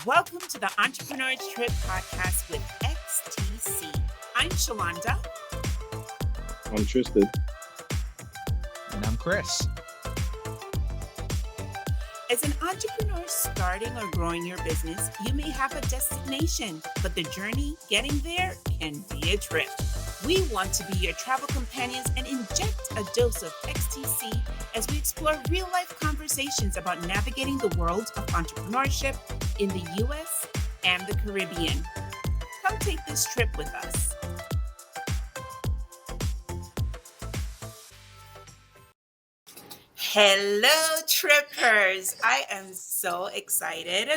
Welcome to the Entrepreneurship Podcast with X.T.C. I'm Shalonda. I'm Tristan. And I'm Chris. As an entrepreneur starting or growing your business, you may have a destination, but the journey getting there can be a trip. We want to be your travel companions and inject a dose of X.T.C as we explore real-life conversations about navigating the world of entrepreneurship in the U.S. and the Caribbean. Come take this trip with us. Hello, Trippers. I am so excited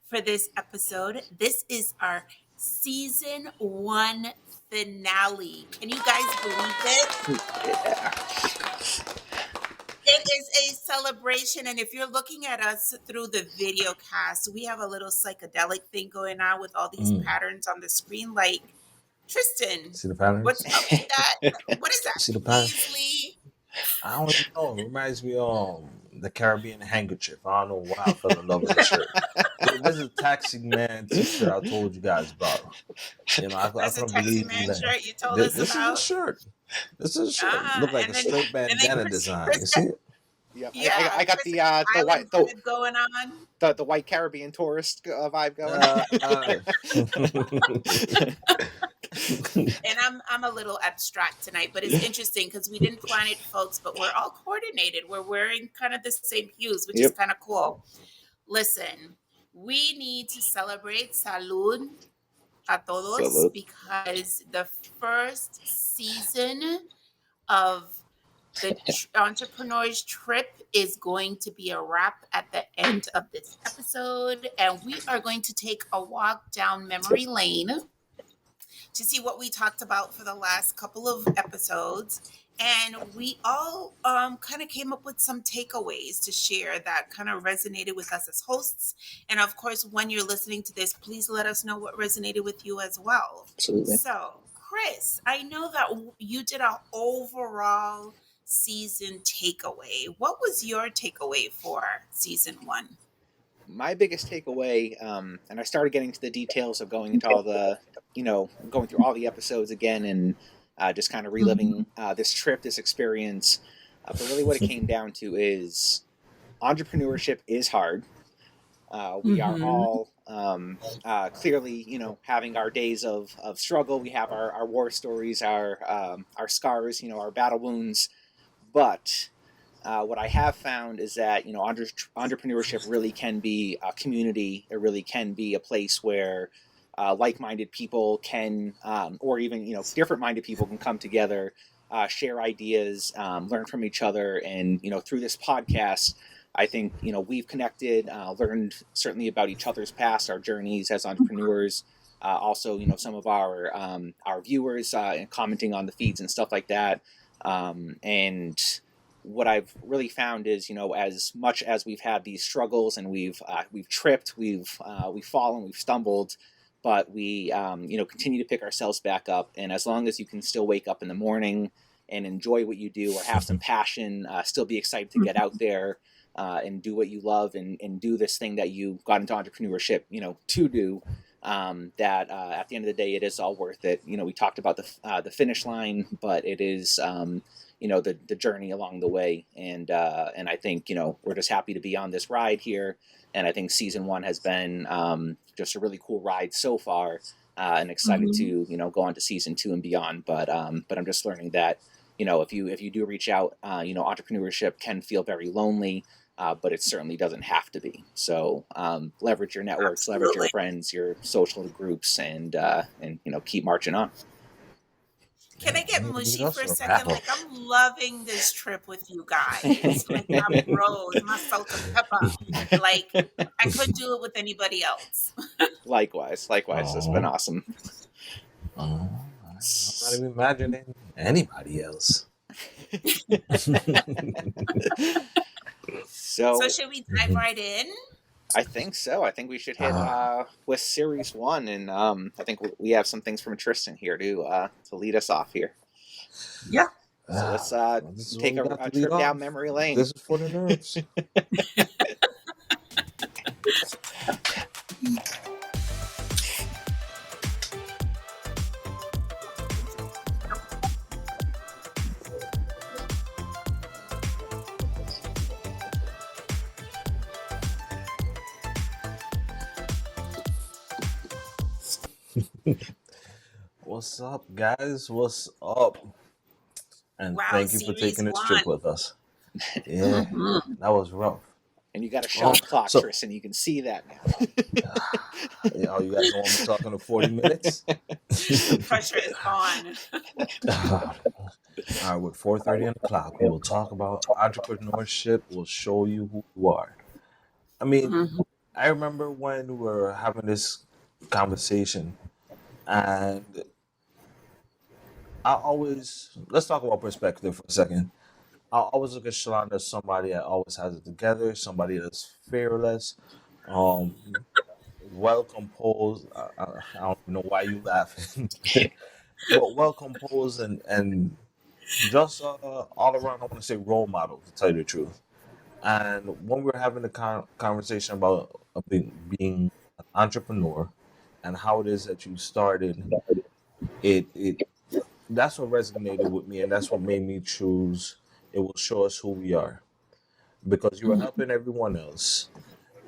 for this episode. This is our season 1 finale. Can you guys believe it? Yeah. It is a celebration, and if you're looking at us through the video cast, we have a little psychedelic thing going on with all these patterns on the screen. Like, Tristan, See the patterns? what's up with that? What is that? See the patterns? Paisley? I don't even know. It reminds me of the Caribbean handkerchief. I don't know why I fell in love with the shirt. This is a Taxi Man t-shirt I told you guys about. You know, I That's a couldn't Taxi believe Man that. shirt you told This us about? is a shirt. This is a shirt. Look like And a then- straight and then bandana Chris- design. Chris You see it? Yep. Yeah, I got Chris the Island white vibe going on. the white Caribbean tourist vibe going. And I'm a little abstract tonight, but it's interesting because we didn't plan it, folks, but we're all coordinated. We're wearing kind of the same hues, which is Yep. kind of cool. Listen, we need to celebrate salud a todos Salud. because the first season of the Entrepreneur's Trip is going to be a wrap at the end of this episode, and we are going to take a walk down memory lane to see what we talked about for the last couple of episodes. And we all kind of came up with some takeaways to share that kind of resonated with us as hosts. And of course, when you're listening to this, please let us know what resonated with you as well. Absolutely. So, Chris, I know that you did an overall season takeaway. What was your takeaway for season 1? My biggest takeaway, and I started getting into the details of going into all the, going through all the episodes again and just kind of reliving this trip, this experience. But really what it came down to is entrepreneurship is hard. We are all clearly, having our days of struggle. We have our war stories, our scars, our battle wounds. But what I have found is that, entrepreneurship really can be a community. It really can be a place where like-minded people can, or even, different-minded people can come together, share ideas, learn from each other. And, through this podcast, I think, we've connected, learned certainly about each other's past, our journeys as entrepreneurs. Also, some of our viewers commenting on the feeds and stuff like that. And what I've really found is, as much as we've had these struggles and we've tripped, we've fallen, we've stumbled, but we continue to pick ourselves back up. And as long as you can still wake up in the morning and enjoy what you do, or have some passion, still be excited to get out there and do what you love and do this thing that you got into entrepreneurship, to do. That at the end of the day, it is all worth it. We talked about the finish line, but it is the journey along the way. And I think we're just happy to be on this ride here. And I think season 1 has been just a really cool ride so far, and excited to go on to season 2 and beyond. But I'm just learning that if you do reach out, entrepreneurship can feel very lonely. But it certainly doesn't have to be. So leverage your networks, leverage your friends, your social groups, and keep marching on. Can I get mushy for a second? Like, I'm loving this trip with you guys. Like, my bros, my salt and pepper. Like, I couldn't do it with anybody else. Likewise. It's been awesome. I'm not even imagining anybody else. So should we dive right in? I think so. I think we should hit with series 1, and I think we have some things from Tristan here to lead us off here. Yeah. So let's take a trip down memory lane. This is for the nerds. What's up, guys? What's up? And Wow, thank you for series taking this trip one. with us. Yeah, Mhm. that was rough. And you got a shot clock, So, Tristan. You can see that now. you guys don't want me talking to 40 minutes? Pressure is on. All right, with 4:30 on the clock, we will talk about entrepreneurship. We'll show you who you are. I mean, Mhm. I remember when we were having this conversation, and I always let's talk about perspective for a second. I always look at Shalonda as somebody that always has it together, somebody that's fearless, um, well composed. I don't know why you laughing, but well composed and just all around. I want to say role model to tell you the truth. And when we were having the conversation about being an entrepreneur and how it is that you started, it that's what resonated with me, and that's what made me choose. It will show us who we are because you were helping everyone else.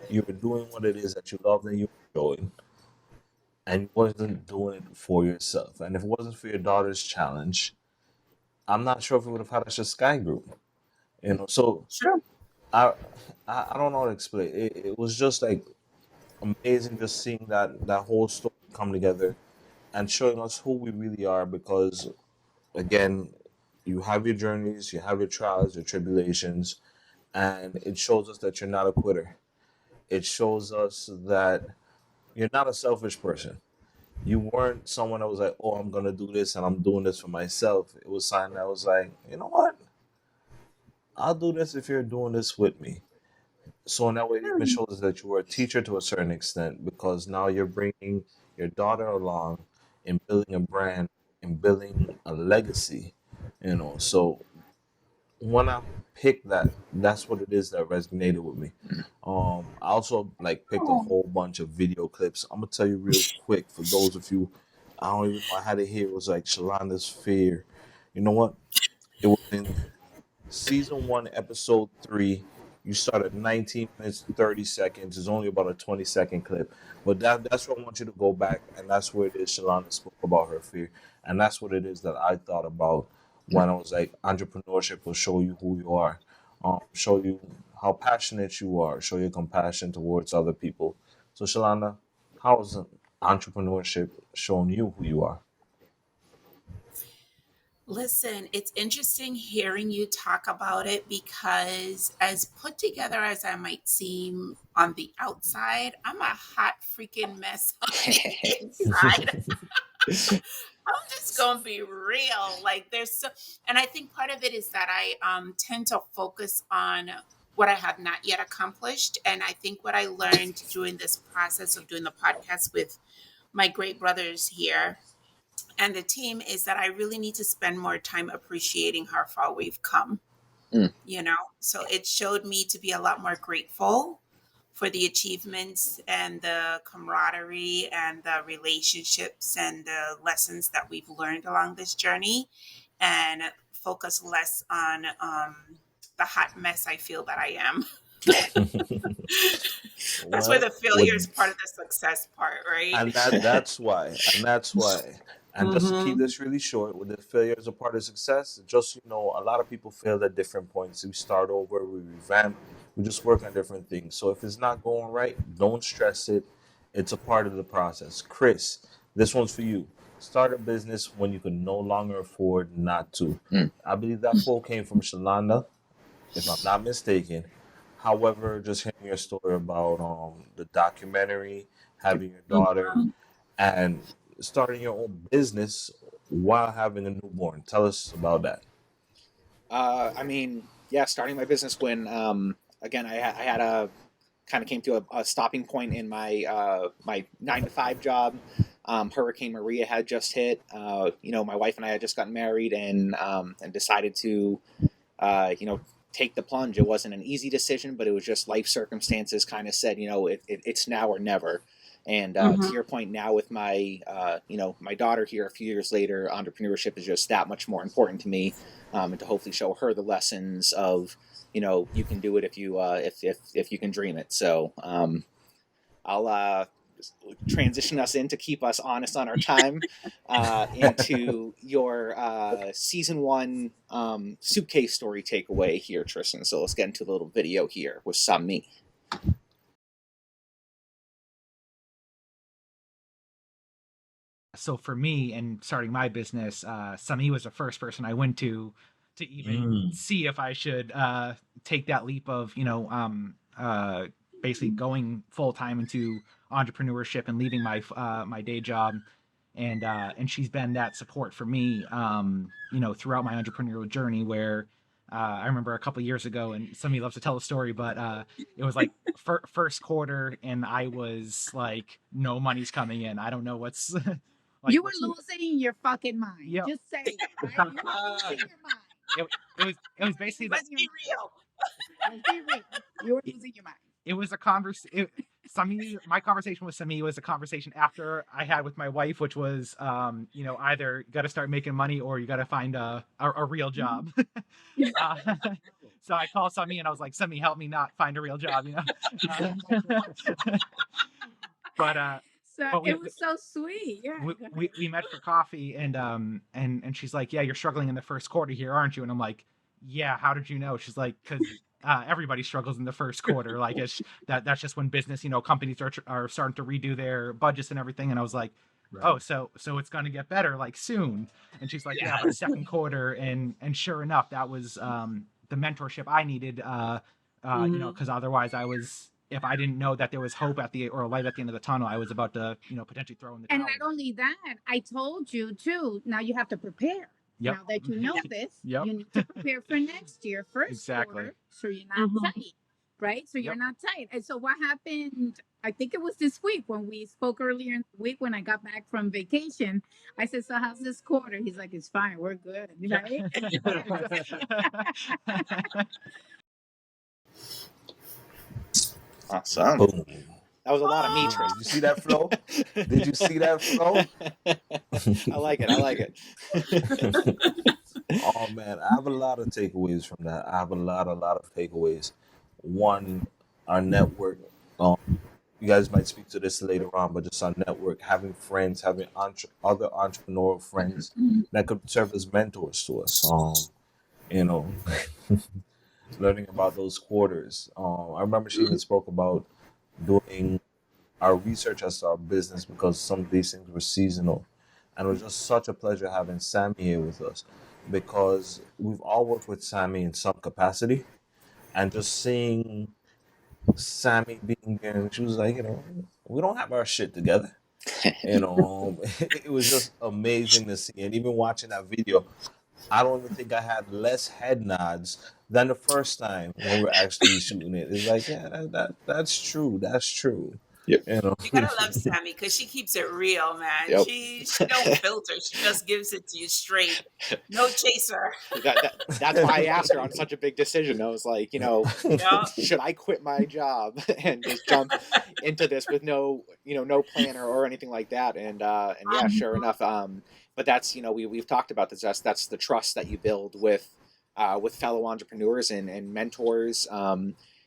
You were doing what it is that you loved and you enjoyed, and you wasn't doing it for yourself. And if it wasn't for your daughter's challenge, I'm not sure if we would have had such a Sky Group. So Sure. I I don't know how to explain. It was just like amazing just seeing that whole story come together and showing us who we really are. Because again, you have your journeys, you have your trials, your tribulations, and it shows us that you're not a quitter. It shows us that you're not a selfish person. You weren't someone that was like, "Oh, I'm gonna do this and I'm doing this for myself." It was something that was like, "You know what? I'll do this if you're doing this with me." So in that way, it even Hmm. shows that you were a teacher to a certain extent because now you're bringing your daughter along in building a brand, in building a legacy. So when I picked that, that's what it is that resonated with me. I also like picked a Oh. whole bunch of video clips. I'm gonna tell you real quick for those of you, I don't even know I had it here. It was like Shalonda's fear. You know what? It was in season one, episode three. You start at 19 minutes 30 seconds. It's only about a 20-second clip, but that's where I want you to go back, and that's where it is. Shalonda spoke about her fear, and that's what it is that I thought about when I was like, entrepreneurship will show you who you are, show you how passionate you are, show your compassion towards other people. So, Shalonda, how has entrepreneurship shown you who you are? Listen, it's interesting hearing you talk about it because, as put together as I might seem on the outside, I'm a hot freaking mess on the inside. I'm just gonna be real. Like, there's so, and I think part of it is that I tend to focus on what I have not yet accomplished. And I think what I learned during this process of doing the podcast with my great brothers here and the team is that I really need to spend more time appreciating how far we've come, Mm. So it showed me to be a lot more grateful for the achievements and the camaraderie and the relationships and the lessons that we've learned along this journey and focus less on the hot mess I feel that I am. That's where Well, the failure is with part of the success part, right? and that's why, and just to keep Mm-hmm. this really short, with the failure as a part of success, just a lot of people fail at different points. We start over, we revamp, we just work on different things. So if it's not going right, don't stress it. It's a part of the process. Chris, this one's for you. Start a business when you can no longer afford not to. Mm. I believe that quote came from Shalanda, if I'm not mistaken. However, just hearing your story about the documentary, having your daughter, and starting your own business while having a newborn. Tell us about that. I mean, yeah, starting my business when, again, I had a kind of came to a stopping point in my 9 to 5 job. Hurricane Maria had just hit. My wife and I had just gotten married and decided to, take the plunge. It wasn't an easy decision, but it was just life circumstances kind of said, it's now or never. And Mm-hmm. to your point now with my daughter here a few years later, entrepreneurship is just that much more important to me, and to hopefully show her the lessons of, you can do it if you can dream it. So I'll transition us in to keep us honest on our time into your season 1 suitcase story takeaway here, Tristan. So let's get into a little video here with Sami. So for me and starting my business, Sami was the first person I went to even see if I should take that leap of, basically going full time into entrepreneurship and leaving my my day job. And she's been that support for me, throughout my entrepreneurial journey. Where I remember a couple of years ago, and somebody loves to tell a story, but it was like first quarter, and I was like, no money's coming in. I don't know what's. You were losing your fucking mind. Yep. Just say it, right? You were losing your mind. It was basically Let's be real. Let's be real. You were losing your mind. It was a my conversation with Sami was a conversation after I had with my wife, which was, either you got to start making money or you got to find a real job. So I called Sami and I was like, Sami, help me not find a real job, But it was so sweet. Yeah. We met for coffee, and she's like, yeah, you're struggling in the first quarter here, aren't you? And I'm like, yeah, how did you know? She's like, because everybody struggles in the first quarter. Like that's just when business, companies are starting to redo their budgets and everything. And I was like, right. Oh, so it's going to get better like soon. And she's like, yeah, but second quarter. And sure enough, that was the mentorship I needed, because otherwise if I didn't know that there was hope or a light at the end of the tunnel, I was about to, potentially throw in the towel. And not only that, I told you too, now you have to prepare. Yep. Now that you know this, yep. You need to prepare for next year, first quarter, so you're not tight, right? So you're not tight. And so what happened, I think it was this week when we spoke earlier in the week when I got back from vacation, I said, so how's this quarter? He's like, it's fine, we're good, right? Awesome. Boom. That was a lot of me, Tristan. Did you see that flow? Did you see that flow? I like it. Oh man, I have a lot of takeaways from that. I have a lot of takeaways. One, our network. You guys might speak to this later on, but just our network, having friends, having other entrepreneurial friends that could serve as mentors to us. Learning about those quarters. I remember she even spoke about doing our research as to our business because some of these things were seasonal. And it was just such a pleasure having Sami here with us because we've all worked with Sami in some capacity. And just seeing Sami being there, and she was like, we don't have our shit together. It was just amazing to see. And even watching that video, I don't even think I had less head nods than the first time when we were actually shooting it. It's like, yeah, that's true. That's true. Yep. You gotta love Sami because she keeps it real, man. Yep. She don't filter. She just gives it to you straight. No chaser. That's why I asked her on such a big decision. I was like, should I quit my job and just jump into this with no planner or anything like that? And yeah, sure enough. But that's we've talked about this. That's the trust that you build with fellow entrepreneurs and mentors.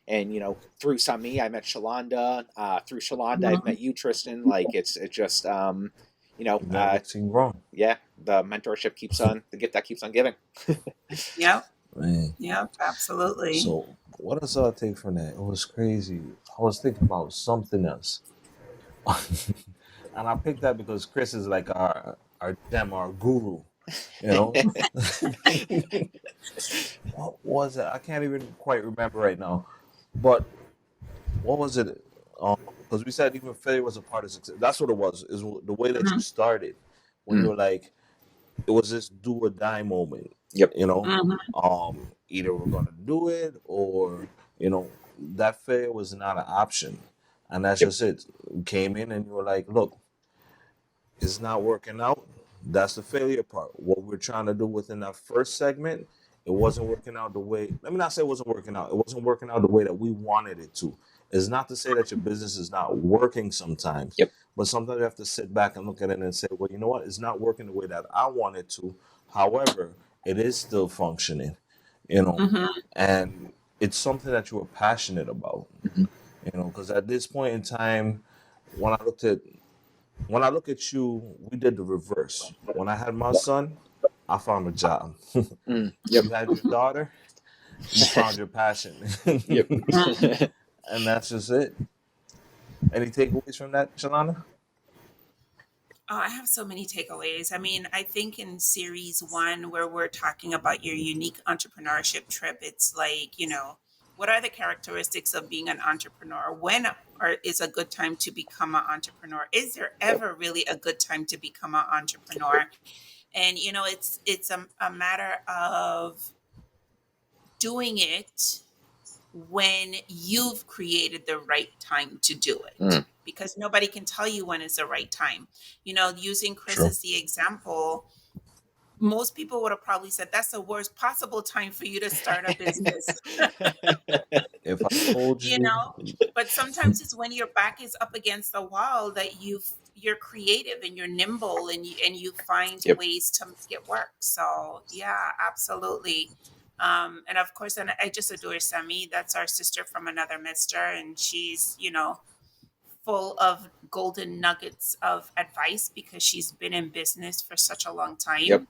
And through Sami, I met Shalonda. Through Shalonda, I've met you, Tristan. Like it's just wrong. Yeah, the mentorship keeps on. The gift that keeps on giving. Yep. Man. Yep. Absolutely. So what else I take from that? It was crazy. I was thinking about something else, and I picked that because Chris is like our guru. What was it? I can't even quite remember right now. But what was it? Because we said even failure was a part of success. That's what it was. Is the way that you started when you were like, it was this do or die moment. Yep. Either we're gonna do it or that failure was not an option, and that's just it. You came in and you were like, look, it's not working out. That's the failure part. What we're trying to do within that first segment, it wasn't working out the way. Let me not say it wasn't working out. It wasn't working out the way that we wanted it to. It's not to say that your business is not working sometimes. Yep. But sometimes you have to sit back and look at it and say, well, you know what? It's not working the way that I want it to. However, it is still functioning, and it's something that you are passionate about, because at this point in time, when I looked at when I look at you, we did the reverse. When I had my son, I found a job. Yep. You had your daughter, you found your passion. Yep. And that's just it. Any takeaways from that, Shalana? Oh, I have so many takeaways. I mean, I think in series one, where we're talking about your unique entrepreneurship trip, it's like, what are the characteristics of being an entrepreneur? When is a good time to become an entrepreneur? Is there ever really a good time to become an entrepreneur? And, it's a matter of doing it when you've created the right time to do it, because nobody can tell you when is the right time. Using Chris True. as the example, most people would have probably said that's the worst possible time for you to start a business. If I told you, But sometimes it's when your back is up against the wall that you're creative and you're nimble, and you find Yep. ways to make it work. So yeah, absolutely. And of course, and I just adore Semi. That's our sister from another mister, and she's full of golden nuggets of advice because she's been in business for such a long time. Yep.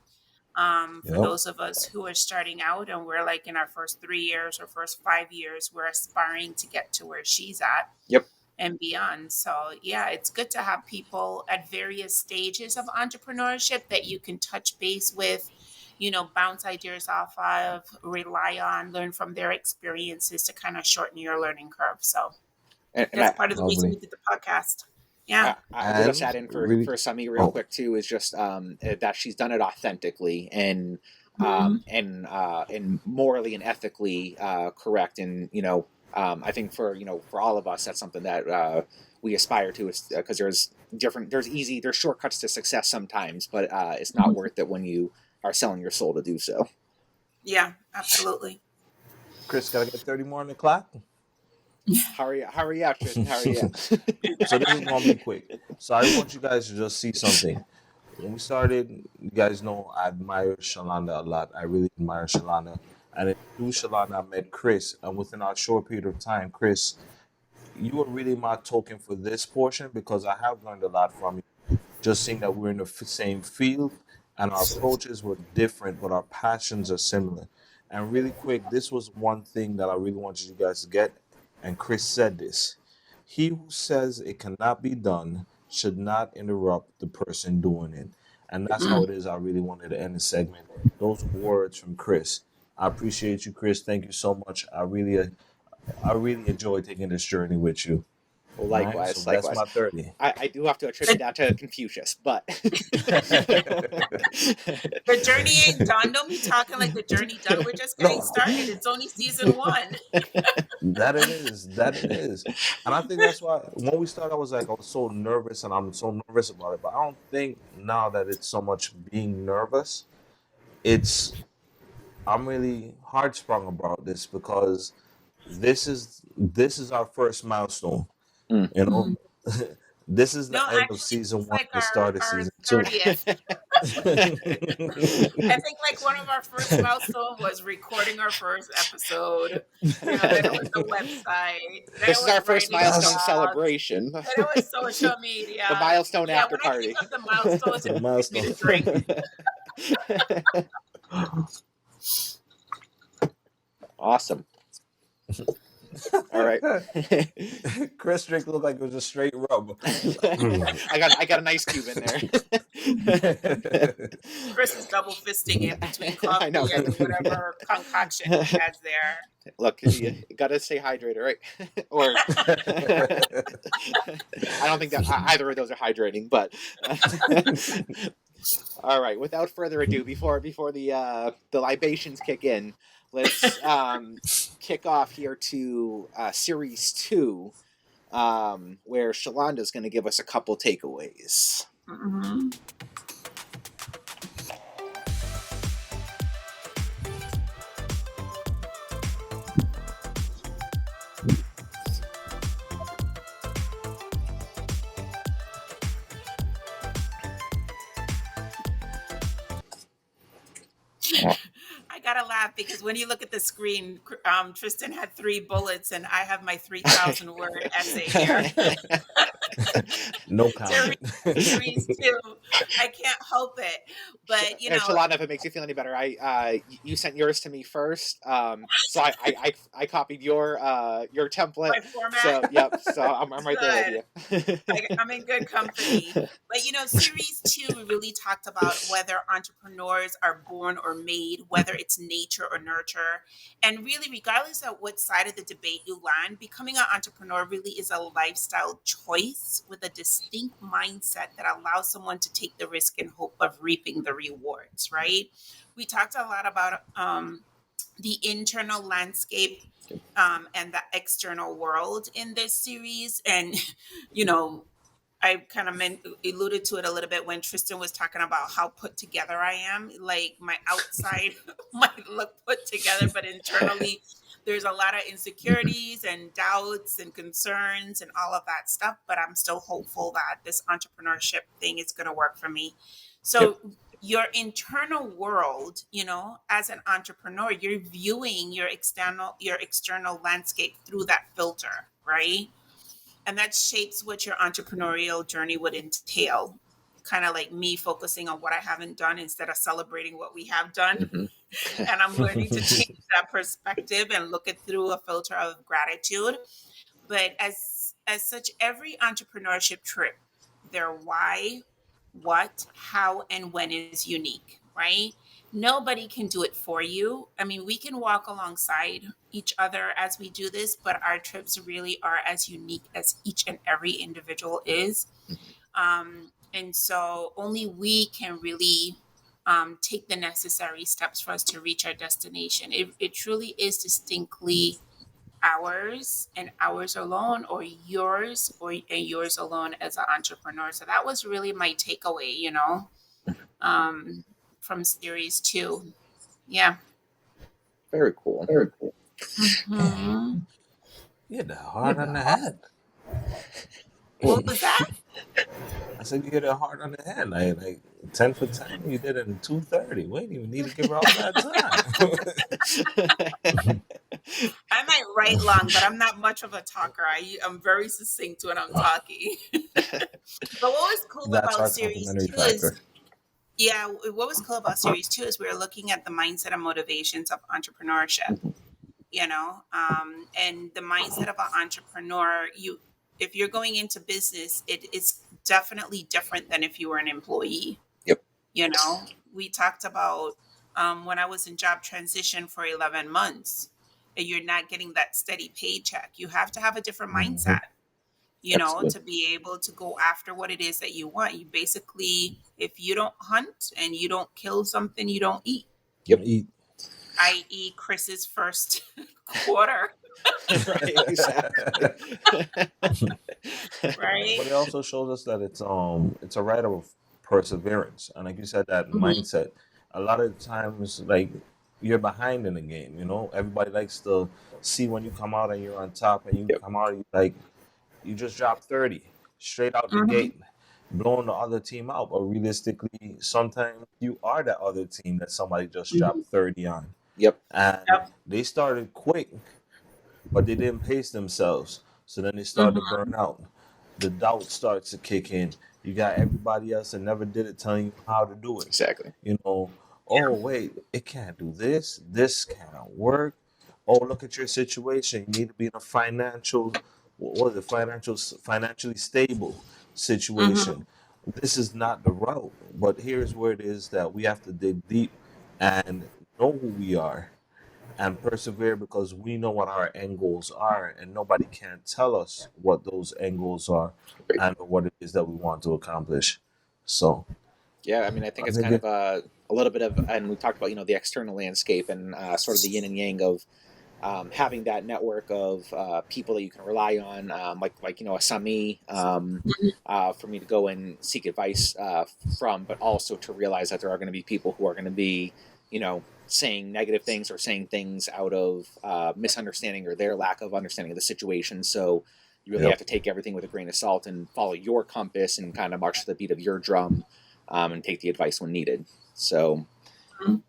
For Yep. those of us who are starting out and we're like in our first 3 years or first 5 years, we're aspiring to get to where she's at. Yep. And beyond. So yeah, it's good to have people at various stages of entrepreneurship that you can touch base with, bounce ideas off of, rely on, learn from their experiences to kind of shorten your learning curve. So And that's part of the reason Lovely. we did the podcast. Yeah. I would just And add in really, for Sami real oh, quick too is just that she's done it authentically and morally and ethically correct, and I think for all of us that's something that we aspire to, because there's shortcuts to success sometimes, but it's not worth it when you are selling your soul to do so. Yeah, absolutely. Chris, gotta get 30 more on the clock. Hurry up, Tristan, hurry up. So this is gonna be quick. So I want you guys to just see something. When we started, you guys know I admire Shalana a lot. I really admire Shalana. And then through Shalana, I met Chris. And within our short period of time, Chris, you were really my token for this portion because I have learned a lot from you. Just seeing that we're in the same field and our approaches were different, but our passions are similar. And really quick, this was one thing that I really wanted you guys to get. And Chris said this: he who says it cannot be done should not interrupt the person doing it. And that's how it is. I really wanted to end the segment. Those words from Chris. I appreciate you, Chris. Thank you so much. I really enjoy taking this journey with you. Well, All right, likewise, so that's likewise. my 30. I do have to attribute that to Confucius, but The journey ain't done. Don't be talking like the journey done. We're just getting No, started. It's only season 1. that it is. That it is. And I think that's why when we started, I was so nervous, and I'm so nervous about it. But I don't think now that it's so much being nervous. I'm really hard sprung about this because this is our first milestone. Mm. You know, this is the No, end of actually, season it's 1, like the start of our season 2. 30th. I think like one of our first milestone was recording our first episode. Then it was the website. Then this it is was our first writing milestone blogs. celebration. Then it was social media. The milestone Yeah, after when party. I think of the milestones, The it makes me milestone. to drink. Awesome. All right. Chris drink looked like it was a straight rub. I got an ice cube in there. Chris is double fisting it between I coffee know. and whatever concoction he has there. Look, you gotta stay hydrated, right? Or I don't think that either of those are hydrating, but all right. Without further ado, before the libations kick in, let's kick off here to series 2, where Shalanda's going to give us a couple takeaways. Mm-hmm. I gotta laugh because when you look at the screen, Tristan had 3 bullets and I have my 3,000 word essay here. No comment. Series 2. I can't help it. But, and Shalana, if it makes you feel any better, you sent yours to me first, so I copied your template. my format. So yep, so I'm right there with Good. you. I'm in good company. But, series 2, we really talked about whether entrepreneurs are born or made, whether it's nature or nurture. And really, regardless of what side of the debate you land, becoming an entrepreneur really is a lifestyle choice with a distinct mindset that allows someone to take the risk in hope of reaping the rewards, right? We talked a lot about the internal landscape and the external world in this series. And, I kind of alluded to it a little bit when Tristan was talking about how put together I am. Like my outside might look put together, but internally there's a lot of insecurities and doubts and concerns and all of that stuff. But I'm still hopeful that this entrepreneurship thing is going to work for me. So your internal world, as an entrepreneur, you're viewing your external landscape through that filter, right? And that shapes what your entrepreneurial journey would entail. Kind of like me focusing on what I haven't done instead of celebrating what we have done. And I'm learning to change that perspective and look it through a filter of gratitude. But as such, every entrepreneurship trip, their why, what, how, and when is unique, right? Nobody can do it for you. I mean, we can walk alongside each other as we do this, but our trips really are as unique as each and every individual is. And so only we can really take the necessary steps for us to reach our destination. It truly is distinctly ours and ours alone, or yours and yours alone as an entrepreneur. So that was really my takeaway, from series 2. Yeah. Very cool. Mm-hmm. You hit that hard on the head. What was that? I said you hit it hard on the head. Like 10 for 10. You did it in 2:30. We didn't even need to give her all that time. I might write long, but I'm not much of a talker. I'm very succinct when I'm talking. But what was cool That's about our series complimentary 2 is, factor. yeah, what was cool about series 2 is we were looking at the mindset and motivations of entrepreneurship, and the mindset of an entrepreneur. If you're going into business, it is definitely different than if you were an employee. Yep. We talked about when I was in job transition for 11 months, and you're not getting that steady paycheck. You have to have a different mindset, Absolutely. to be able to go after what it is that you want. You basically, if you don't hunt and you don't kill something, you don't eat. Yep. Eat. I.e. Chris's first quarter. Right, exactly. Right. But it also shows us that it's a rite of perseverance, and like you said, that mindset. A lot of times, like you're behind in the game. Everybody likes to see when you come out and you're on top, and you come out like you just dropped 30 straight out the gate, blowing the other team out. But realistically, sometimes you are that other team that somebody just dropped 30 on. Yep. And they started quick, but they didn't pace themselves. So then they started to burn out. The doubt starts to kick in. You got everybody else that never did it telling you how to do it. Exactly. Oh, wait, it can't do this. This can't work. Oh, look at your situation. You need to be in a financially stable situation. This is not the route. But here's where it is that we have to dig deep and know who we are and persevere, because we know what our end goals are, and nobody can tell us what those end goals are and what it is that we want to accomplish. So yeah, I mean, I think it's kind of a little bit of, and we talked about the external landscape and sort of the yin and yang of having that network of people that you can rely on, like a Sami, for me to go and seek advice from, but also to realize that there are going to be people who are going to be saying negative things or saying things out of misunderstanding or their lack of understanding of the situation. So you really have to take everything with a grain of salt and follow your compass and kind of march to the beat of your drum, and take the advice when needed. So, and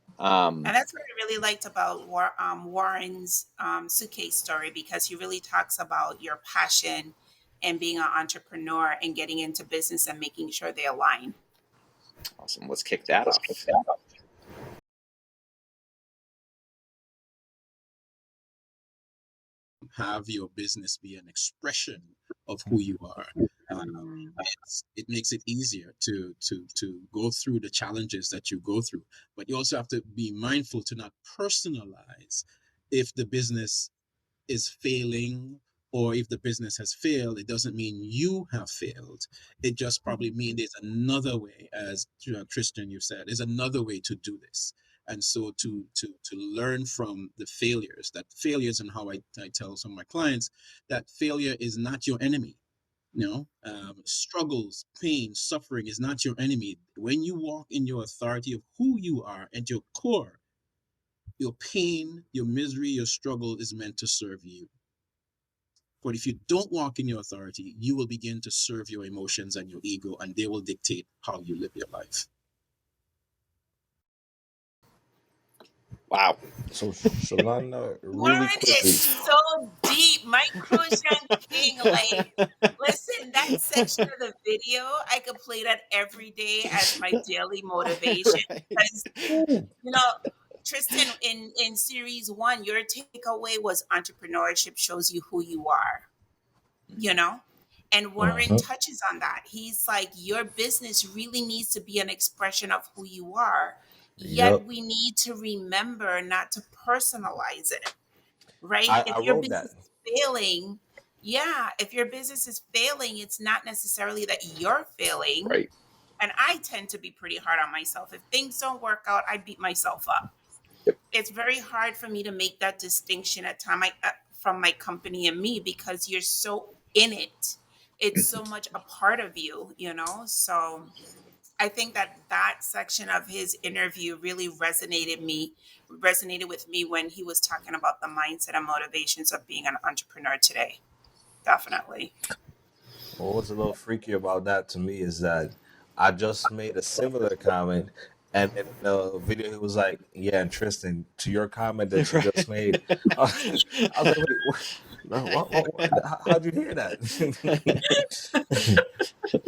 that's what I really liked about Warren's suitcase story, because he really talks about your passion and being an entrepreneur and getting into business and making sure they align. Awesome. Let's kick that off. Have your business be an expression of who you are. It makes it easier to go through the challenges that you go through, but you also have to be mindful to not personalize if the business is failing, or if the business has failed. It doesn't mean you have failed. It just probably means there's another way, as Tristan, you said, there's another way to do this. And so to learn from the failures, and how I tell some of my clients that failure is not your enemy. Struggles, pain, suffering is not your enemy. When you walk in your authority of who you are and your core, your pain, your misery, your struggle is meant to serve you. But if you don't walk in your authority, you will begin to serve your emotions and your ego, and they will dictate how you live your life. Wow. So, Shalana, really Warren quickly. is so deep. Mike Crucian King, like, listen, that section of the video, I could play that every day as my daily motivation. Because, Tristan, in series 1, your takeaway was entrepreneurship shows you who you are, And Warren touches on that. He's like, your business really needs to be an expression of who you are. Yet we need to remember not to personalize it, right? I If your wrote that. business is failing, if your business is failing, it's not necessarily that you're failing. Right. And I tend to be pretty hard on myself. If things don't work out, I beat myself up. Yep. It's very hard for me to make that distinction at time from my company and me, because you're so in it. It's so much a part of you, So I think that section of his interview really resonated with me when he was talking about the mindset and motivations of being an entrepreneur today. Definitely. What was a little freaky about that to me is that I just made a similar comment, and in the video he was like, "Yeah, and Tristan, to your comment that you just made," I was like, "Wait, how'd you hear that?"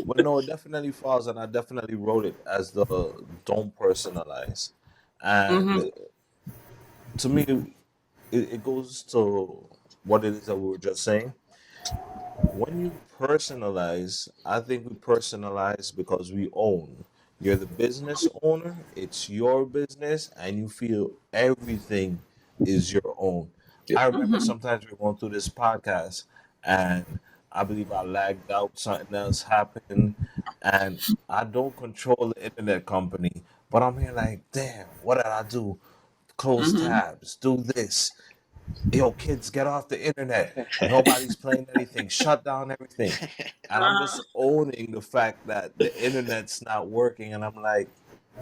But no, it definitely falls, and I definitely wrote it as the don't personalize, and to me, it goes to what it is that we were just saying. When you personalize, I think we personalize because we own. You're the business owner, it's your business, and you feel everything is your own. I remember sometimes we're going through this podcast, and I believe I lagged out, something else happened, and I don't control the internet company, but I'm here like, damn, what did I do? Close tabs, do this. Yo, kids, get off the internet. Nobody's playing anything. Shut down everything. And I'm just owning the fact that the internet's not working. And I'm like,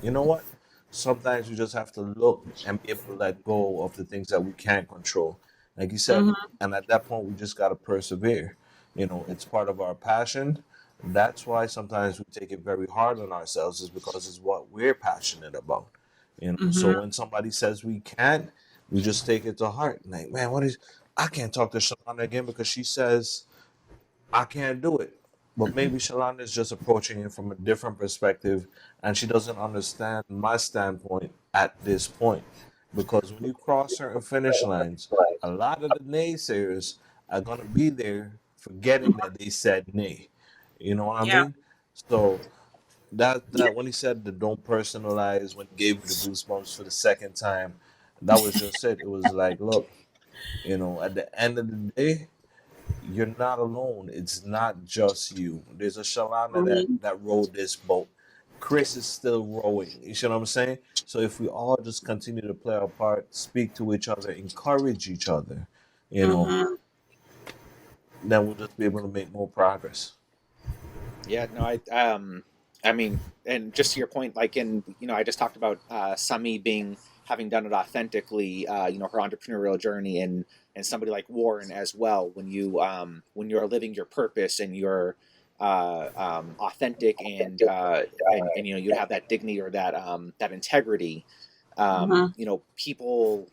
you know what? Sometimes we just have to look and be able to let go of the things that we can't control. Like you said, and at that point, we just got to persevere. It's part of our passion. That's why sometimes we take it very hard on ourselves, is because it's what we're passionate about. So when somebody says we can't, we just take it to heart. Like, man, I can't talk to Shalana again because she says I can't do it. But maybe Shalana is just approaching it from a different perspective, and she doesn't understand my standpoint at this point. Because when you cross certain finish lines, a lot of the naysayers are going to be there forgetting that they said nay. You know what I Yeah. mean? So that when he said the don't personalize, when he gave me the goosebumps for the second time, that was just it. It was like, look, at the end of the day, you're not alone. It's not just you. There's a Shalana that rowed this boat. Chris is still rowing. You see what I'm saying? So if we all just continue to play our part, speak to each other, encourage each other, then we'll just be able to make more progress. Yeah, no, I mean, and just to your point, like I just talked about Sami having done it authentically, her entrepreneurial journey, and somebody like Warren as well. When you're living your purpose and you're authentic and you have that dignity or that integrity, people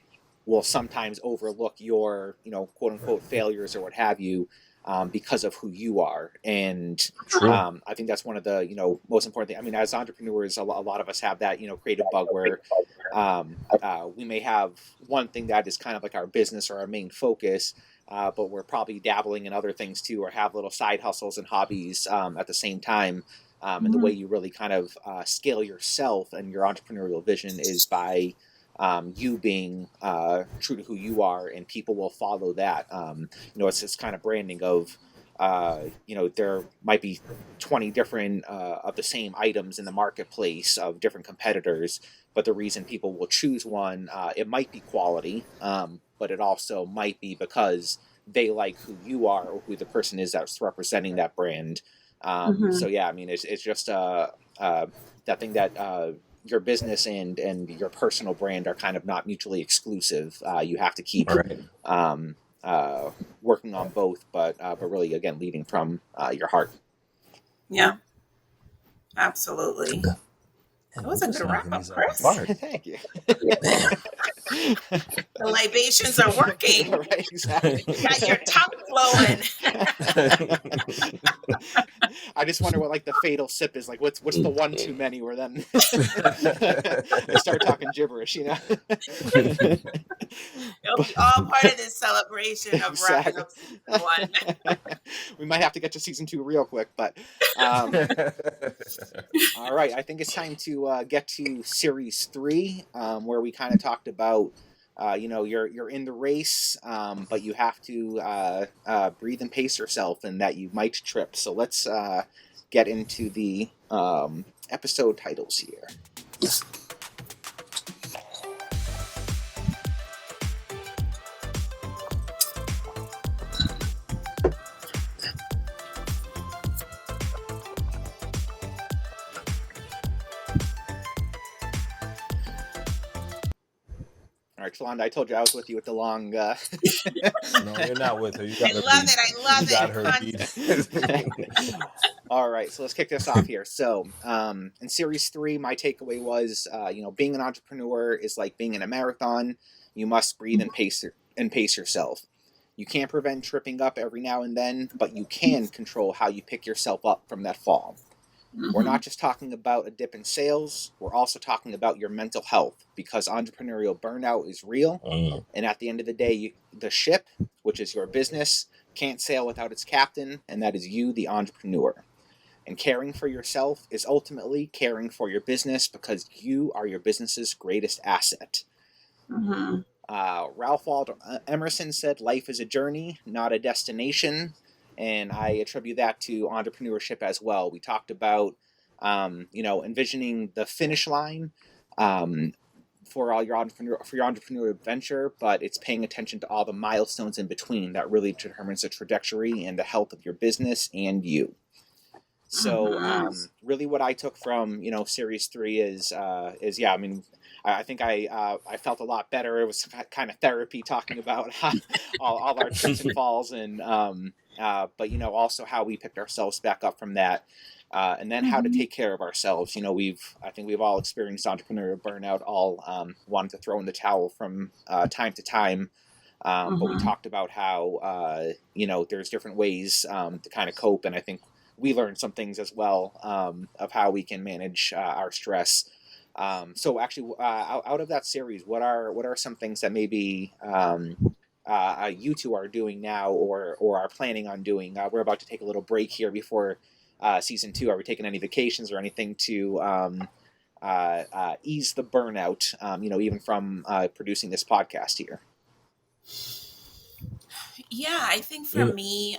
will sometimes overlook your quote unquote failures or what have you. because of who you are. And I think that's one of the, most important things. I mean, as entrepreneurs, a lot of us have that, creative bug where we may have one thing that is kind of like our business or our main focus, but we're probably dabbling in other things too, or have little side hustles and hobbies at the same time. And the way you really kind of scale yourself and your entrepreneurial vision is by you being true to who you are, and people will follow that. It's this kind of branding of, there might be 20 different of the same items in the marketplace of different competitors, but the reason people will choose one, it might be quality, but it also might be because they like who you are or who the person is that's representing that brand. So yeah, I mean, it's just that thing that your business and your personal brand are kind of not mutually exclusive. You have to keep working on both, but really, again, leading from your heart. Yeah, absolutely. That was a good wrap up, Chris. Thank you. The libations are working. Right, exactly. You got your tongue flowing. I just wonder what like the fatal sip is. Like, what's the one too many? Where then they start talking gibberish, It'll be all part of this celebration of wrapping up season 1. We might have to get to season 2 real quick, but all right. I think it's time to get to series 3, where we kind of talked about. You're in the race, but you have to breathe and pace yourself, and that you might trip. So let's get into the episode titles here. All right, Shalonda, I told you I was with you with the long... No, you're not with her. You got I love it. All right, so let's kick this off here. So in series 3, my takeaway was, being an entrepreneur is like being in a marathon. You must breathe and pace yourself. You can't prevent tripping up every now and then, but you can control how you pick yourself up from that fall. We're not just talking about a dip in sales, we're also talking about your mental health, because entrepreneurial burnout is real. And at the end of the day, the ship, which is your business, can't sail without its captain, and that is you, the entrepreneur. And caring for yourself is ultimately caring for your business, because you are your business's greatest asset. Ralph Waldo Emerson said, "Life is a journey, not a destination." And I attribute that to entrepreneurship as well. We talked about, envisioning the finish line for your entrepreneurial adventure, but it's paying attention to all the milestones in between that really determines the trajectory and the health of your business and you. So really what I took from, series 3 is I mean, I think I felt a lot better. It was kind of therapy talking about all our trips and falls, and but also how we picked ourselves back up from that, and then how to take care of ourselves. I think we've all experienced entrepreneurial burnout. All wanted to throw in the towel from time to time, but we talked about how there's different ways to kind of cope, and I think we learned some things as well of how we can manage our stress. So actually, out of that series, what are some things that maybe you two are doing now or are planning on doing? We're about to take a little break here before season 2. Are we taking any vacations or anything to ease the burnout, even from producing this podcast here? Yeah, I think for me,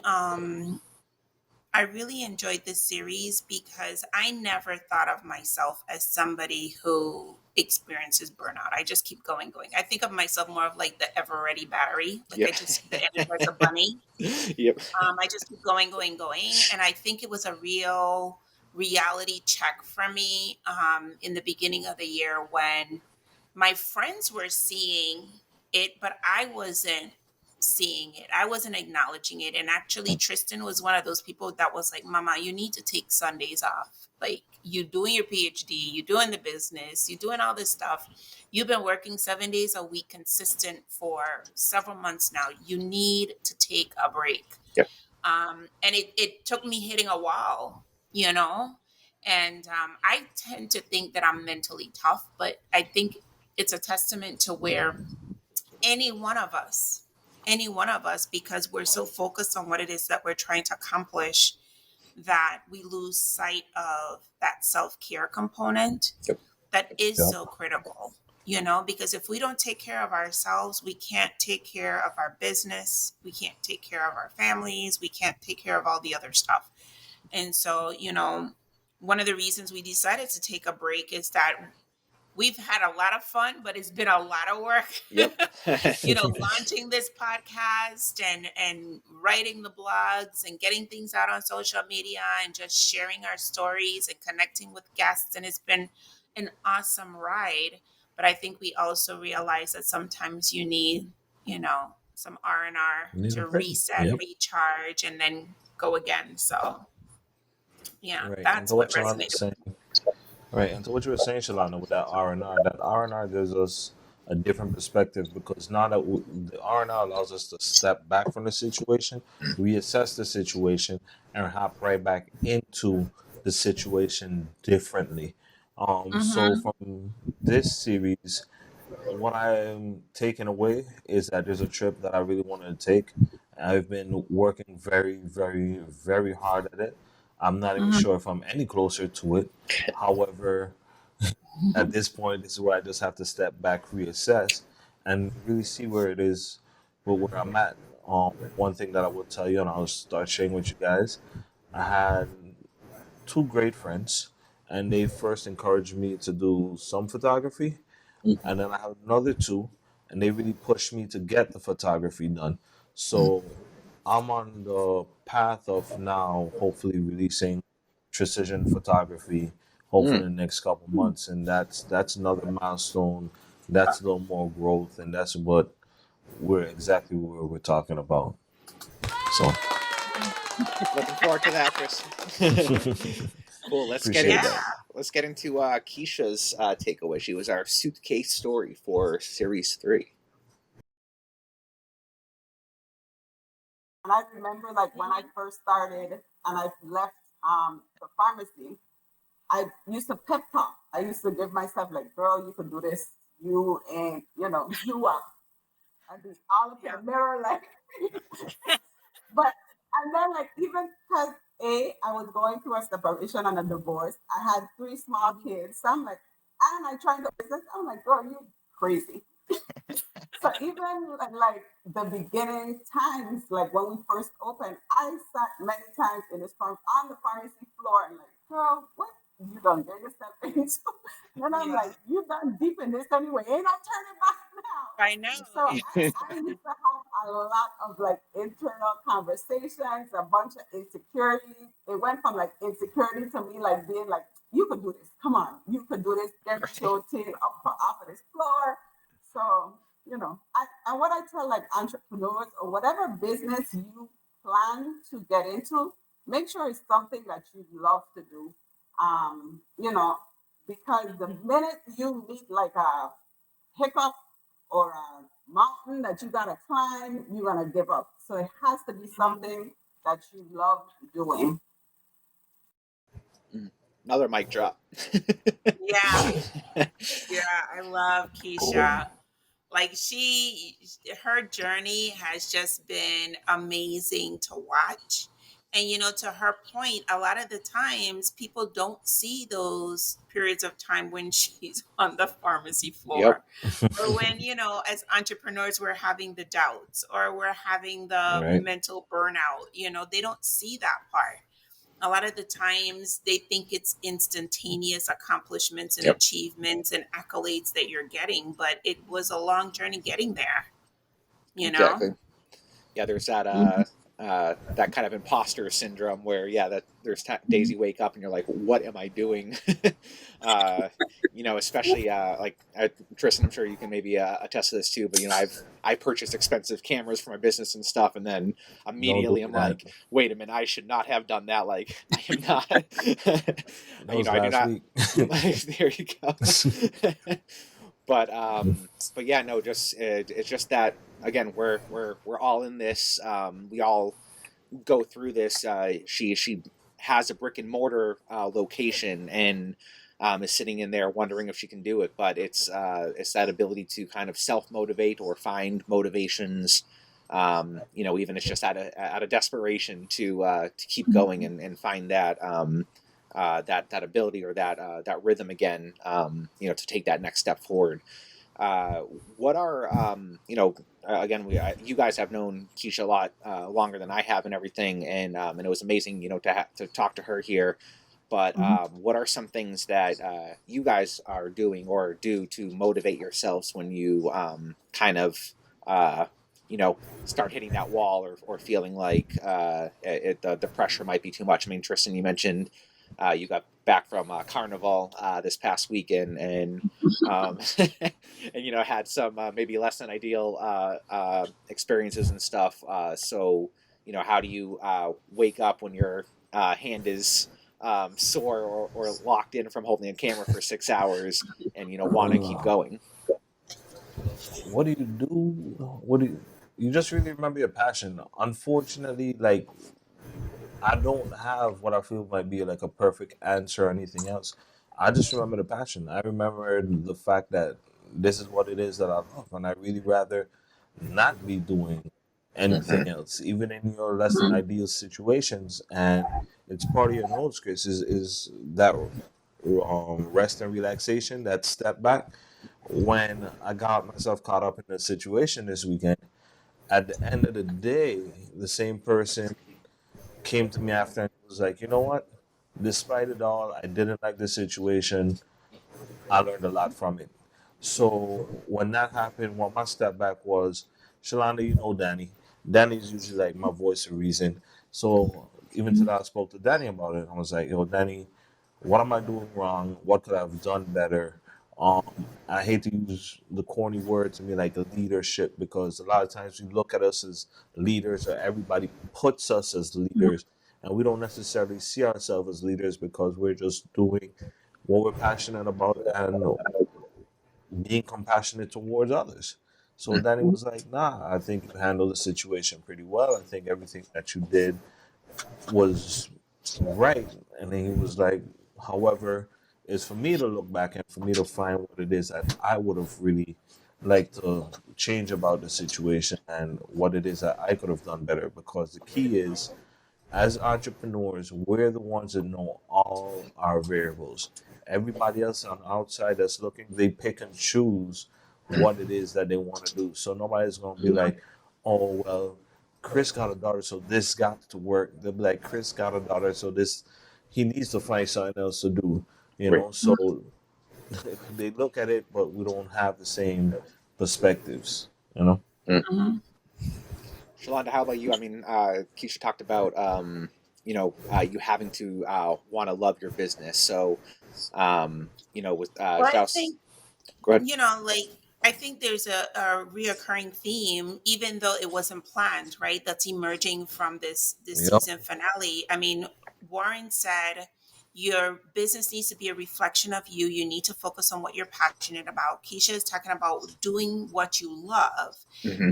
I really enjoyed this series because I never thought of myself as somebody who experiences burnout. I just keep going. I think of myself more of like the ever ready battery. Like I just the Energizer bunny. Yep. I just keep going. And I think it was a real reality check for me in the beginning of the year when my friends were seeing it, but I wasn't seeing it. I wasn't acknowledging it. And actually, Tristan was one of those people that was like, "Mama, you need to take Sundays off. Like, you doing your PhD, you doing the business, you doing all this stuff. You've been working 7 days a week consistent for several months now. You need to take a break." Yep. And it took me hitting a wall, you know. And I tend to think that I'm mentally tough, but I think it's a testament to where any one of us, any one of us, because we're so focused on what it is that we're trying to accomplish, that we lose sight of that self-care component Yep. that is Yep. so critical, you know, because if we don't take care of ourselves, we can't take care of our business, we can't take care of our families, we can't take care of all the other stuff. And so, you know, one of the reasons we decided to take a break is that we've had a lot of fun, but it's been a lot of work. Yep. You know, launching this podcast and writing the blogs and getting things out on social media and just sharing our stories and connecting with guests. And it's been an awesome ride. But I think we also realize that sometimes you need, you know, some R&R You need a to break. reset, Yep. recharge, and then go again. So yeah, Right. And that's to what what Shalana was resonated. saying, right, and to what you were saying, Shalana, with that R&R gives us a different perspective because now that the R&R allows us to step back from the situation, reassess the situation, and hop right back into the situation differently. So Mm-hmm. from this series, what I'm taking away is that there's a trip that I really wanted to take. I've been working very, very, very hard at it. I'm not even Mm-hmm. sure if I'm any closer to it. However, at this point, this is where I just have to step back, reassess, and really see where it is, but where I'm at. One thing that I will tell you, and I'll start sharing with you guys, I had two great friends, and they first encouraged me to do some photography, and then I have another two, and they really pushed me to get the photography done. So I'm on the path of now hopefully releasing precision photography, hopefully Mm. in the next couple months, and that's another milestone. That's a little more growth, and that's what we're exactly what we're talking about. So Looking forward to that, Chris. Cool. appreciate that. Let's get into Keisha's takeaway. She was our suitcase story for series 3. And I remember like when I first started and I left the pharmacy, I used to pep talk. I used to give myself like, girl, you can do this. You and you are. I'd be all up in the mirror like but and then like even because I was going through a separation and a divorce. I had 3 small kids. So I'm like, and I trying to business. I'm like, girl, you crazy. So even like the beginning times, like when we first opened, I sat many times in this farm on the pharmacy floor and like, girl, what you done get yourself into? And then I'm Yeah, like, you done deep in this anyway. Ain't no turning back now. I know. So I used to have a lot of like internal conversations, a bunch of insecurities. It went from like insecurity to me like being like, you could do this. Come on, you could do this. Get your team up off of this floor. So and what I tell like entrepreneurs or whatever business you plan to get into, make sure it's something that you love to do. Um, you know, because the minute you meet like a hiccup or a mountain that you gotta climb, you're gonna give up. So it has to be something that you love doing. Another mic drop. Yeah, yeah, I love Boom. Keisha. Like her journey has just been amazing to watch. And you know, to her point, a lot of the times people don't see those periods of time when she's on the pharmacy Yep. floor, or when, you know, as entrepreneurs we're having the doubts or we're having the Right. mental burnout. You know, they don't see that part. A lot of the times they think it's instantaneous accomplishments and Yep. achievements and accolades that you're getting, but it was a long journey getting there, you know? Exactly. Yeah, there's that that kind of imposter syndrome where that there's days you wake up and you're like, what am I doing? Especially like Tristan, I'm sure you can maybe attest to this too. But I purchased expensive cameras for my business and stuff, and then Don't do immediately I'm that. like, wait a minute, I should not have done that. Like I am not. That was I do last not. week. There you go. But yeah, no, just it's just that again we're all in this. go through this. She has a brick and mortar location and is sitting in there wondering if she can do it. But it's that ability to kind of self motivate or find motivations. Even it's just out of desperation to keep going and find that that ability or that rhythm again. To take that next step forward. What are again, you guys have known Keisha a lot longer than I have and everything, and it was amazing to talk to her here. But what are some things that you guys are doing or do to motivate yourselves when you kind of start hitting that wall or feeling like the pressure might be too much? I mean, Tristan, you mentioned you got back from Carnival this past weekend and and had some maybe less than ideal experiences and stuff. So how do you wake up when your hand is sore or locked in from holding a camera for 6 hours and want to keep going? What do you do? What do you just really remember your passion? Unfortunately, like I don't have what I feel might be like a perfect answer or anything else. I just remember the passion. I remember the fact that this is what it is that I love, and I really rather not be doing anything else, even in your less than ideal situations. And it's part of your notes, Chris, is that rest and relaxation, that step back. When I got myself caught up in a situation this weekend, at the end of the day, the same person came to me after and was like, you know what? Despite it all, I didn't like the situation. I learned a lot from it. So when that happened, what my step back was, Shalanda, you know Danny. Danny's usually like my voice of reason. So even today I spoke to Danny about it. I was like, yo, Danny, what am I doing wrong? What could I have done better? I hate to use the corny word to me like the leadership because a lot of times we look at us as leaders or everybody puts us as leaders and we don't necessarily see ourselves as leaders because we're just doing what we're passionate about and being compassionate towards others. So Danny was like, nah, I think you handled the situation pretty well. I think everything that you did was right. And then he was like, however, is for me to look back and for me to find what it is that I would have really liked to change about the situation and what it is that I could have done better. Because the key is, as entrepreneurs, we're the ones that know all our variables. Everybody else on the outside that's looking, they pick and choose what it is that they want to do. So nobody's going to be like, oh, well, Chris got a daughter, so this got to work. They'll be like, Chris got a daughter, so this, he needs to find something else to do, you know? So they look at it, but we don't have the same perspectives, you know? Shalonda, how about you? I mean, Keisha talked about you having to want to love your business. So, with Well, I Strauss, think, go ahead. I think there's a reoccurring theme, even though it wasn't planned, right? That's emerging from this Yep. season finale. I mean, Warren said your business needs to be a reflection of you. You need to focus on what you're passionate about. Keisha is talking about doing what you love.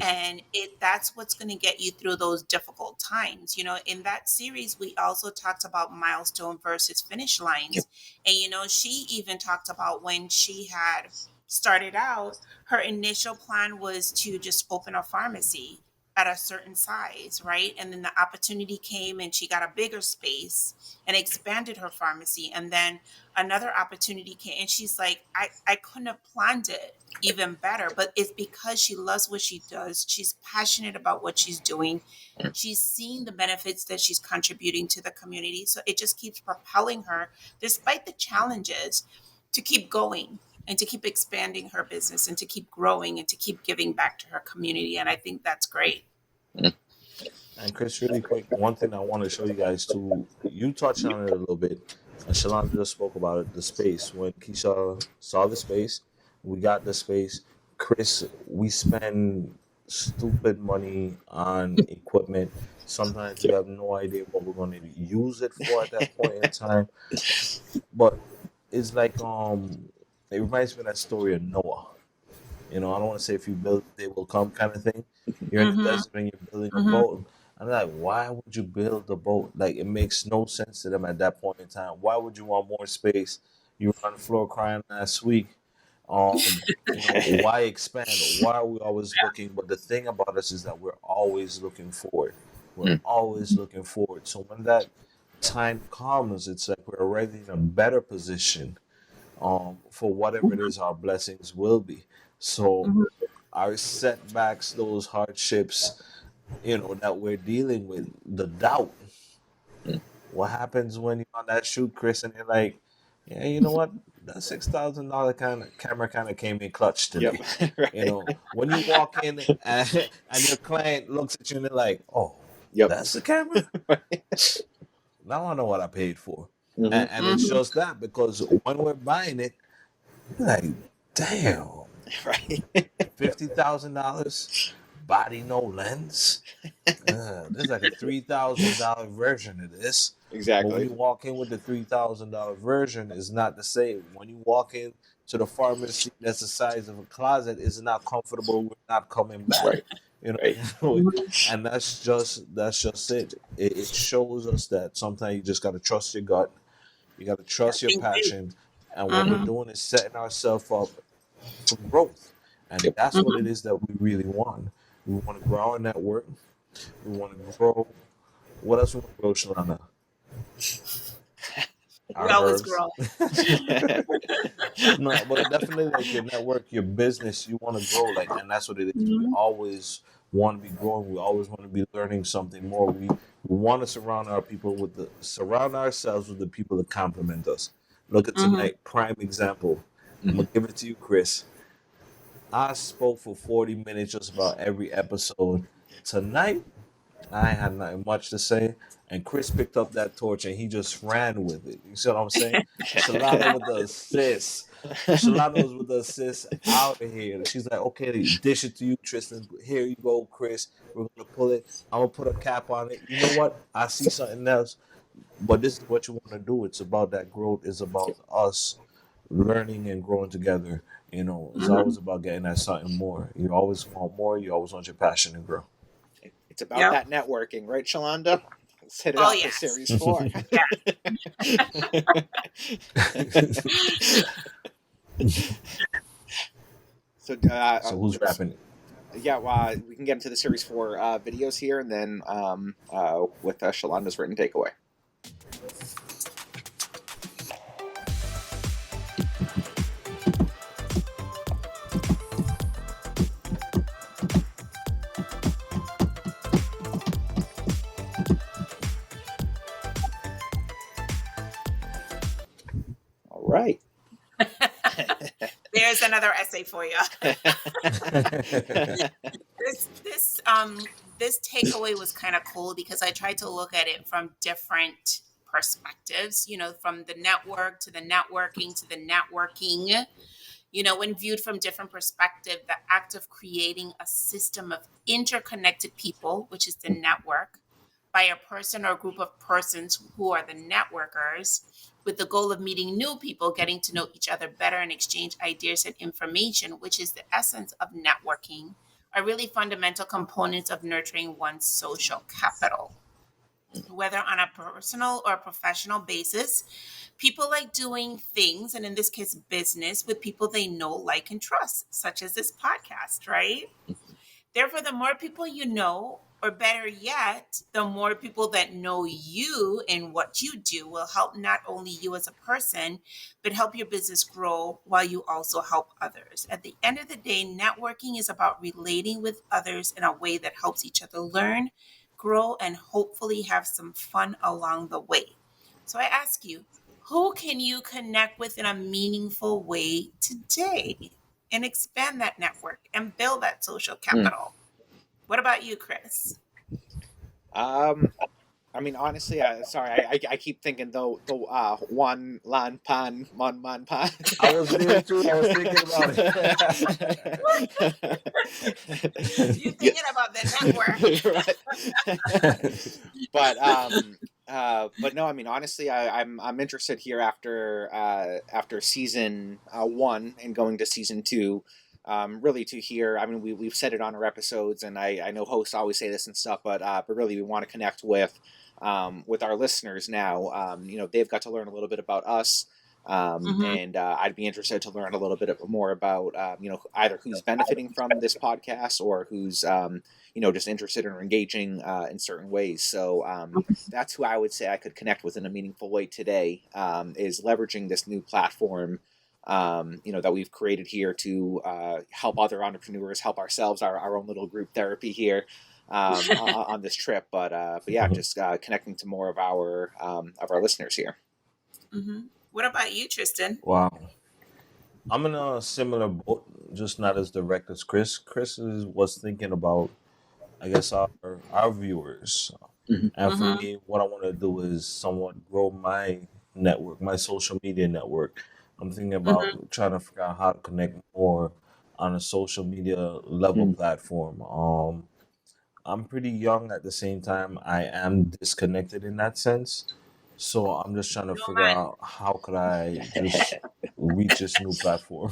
And that's what's going to get you through those difficult times. In that series, we also talked about milestone versus finish lines. And, she even talked about when she had started out, her initial plan was to just open a pharmacy at a certain size, right? And then the opportunity came and she got a bigger space and expanded her pharmacy. And then another opportunity came and she's like, I couldn't have planned it even better, but it's because she loves what she does. She's passionate about what she's doing. She's seeing the benefits that she's contributing to the community. So it just keeps propelling her, despite the challenges, to keep going and to keep expanding her business and to keep growing and to keep giving back to her community. And I think that's great. And Chris, really quick, one thing I want to show you guys too, you touched on it a little bit, and Shalonda just spoke about it, the space. When Keisha saw the space, we got the space. Chris, we spend stupid money on equipment. Sometimes we have no idea what we're going to use it for at that point in time. But it's like it reminds me of that story of Noah. I don't want to say if you build, they will come kind of thing. You're in the desert and you're building a boat, I'm like, why would you build a boat? Like, it makes no sense to them at that point in time. Why would you want more space? You were on the floor crying last week. Why expand? Why are we always looking? But the thing about us is that we're always looking forward. We're Mm. always looking forward. So when that time comes, it's like we're already in a better position for whatever it is our blessings will be. So our setbacks, those hardships, that we're dealing with, the doubt. Mm. What happens when you're on that shoot, Chris, and you're like, yeah, you know what? That $6,000 kind of camera kind of came in clutch Yep. today. Right. When you walk in and your client looks at you and they're like, oh, Yep. that's the camera? Now I know what I paid for. Mhm. And it's just that, because when we're buying it, you're like, damn, Right. $50,000, body no lens. There's like a $3,000 version of this. But when Exactly. you walk in with the $3,000 version, it's not the same. When you walk in to the pharmacy that's the size of a closet, it's not comfortable. We're not coming back. Right. Right. And that's just it. It shows us that sometimes you just gotta trust your gut. You gotta trust your passion. And what we're doing is setting ourselves up for growth. And Yep. that's what it is that we really want. We want to grow our network. We want to grow. What else we want to grow, Shalana? We Our always herbs. grow. No, but definitely like your network, your business, you want to grow, and that's what it is. We always want to be growing. We always want to be learning something more. We want to surround ourselves with the people that compliment us. Look at tonight, prime example. I'm gonna give it to you, Chris. I spoke for 40 minutes just about every episode. Tonight, I had nothing much to say, and Chris picked up that torch and he just ran with it. You see what I'm saying? Shalana with the assist. Shalana was with the assist out of here. She's like, okay, dish it to you, Tristan. Here you go, Chris. We're gonna pull it. I'm gonna put a cap on it. You know what? I see something else. But this is what you want to do. It's about that growth. It's about us learning and growing together. It's always about getting that something more. You always want more. You always want your passion to grow. It's about that networking, right, Shalonda? Let's hit it Oh, off for yes. series 4. So, So who's wrapping it? Yeah, we can get into the series 4 videos here, and then with Shalonda's written takeaway. All right. There's another essay for you. This takeaway was kind of cool because I tried to look at it from different perspectives, from the network to the networking to the networking. When viewed from different perspective, the act of creating a system of interconnected people, which is the network, by a person or group of persons who are the networkers, with the goal of meeting new people, getting to know each other better, and exchange ideas and information, which is the essence of networking, are really fundamental components of nurturing one's social capital. Whether on a personal or professional basis, people like doing things, and in this case, business, with people they know, like, and trust, such as this podcast, right? Therefore, the more people you know, or better yet, the more people that know you and what you do, will help not only you as a person, but help your business grow while you also help others. At the end of the day, networking is about relating with others in a way that helps each other learn, grow, and hopefully have some fun along the way. So I ask you, who can you connect with in a meaningful way today? And expand that network and build that social capital. What about you, Chris? I mean, honestly, sorry, I keep thinking the one lan pan mon man pan. I was there too. I was thinking about it. You're thinking about the network, right? But no, I mean, honestly, I'm interested here after season 1 and going to season 2. really to hear. I mean, we've said it on our episodes, and I know hosts always say this and stuff, but really we want to connect with our listeners now. They've got to learn a little bit about us. And I'd be interested to learn a little bit more about, either who's benefiting from this podcast or who's, just interested or engaging in certain ways. So that's who I would say I could connect with in a meaningful way today, is leveraging this new platform, that we've created here to help other entrepreneurs, help ourselves, our own little group therapy here. On this trip, but yeah, just connecting to more of our listeners here. What about you, Tristan? Wow. I'm in a similar boat, just not as direct as Chris. Was thinking about, I guess, our viewers. And for me, what I want to do is somewhat grow my network, my social media network. I'm thinking about trying to figure out how to connect more on a social media level platform. I'm pretty young at the same time. I am disconnected in that sense. So I'm just trying to figure out how could I just reach this new platform.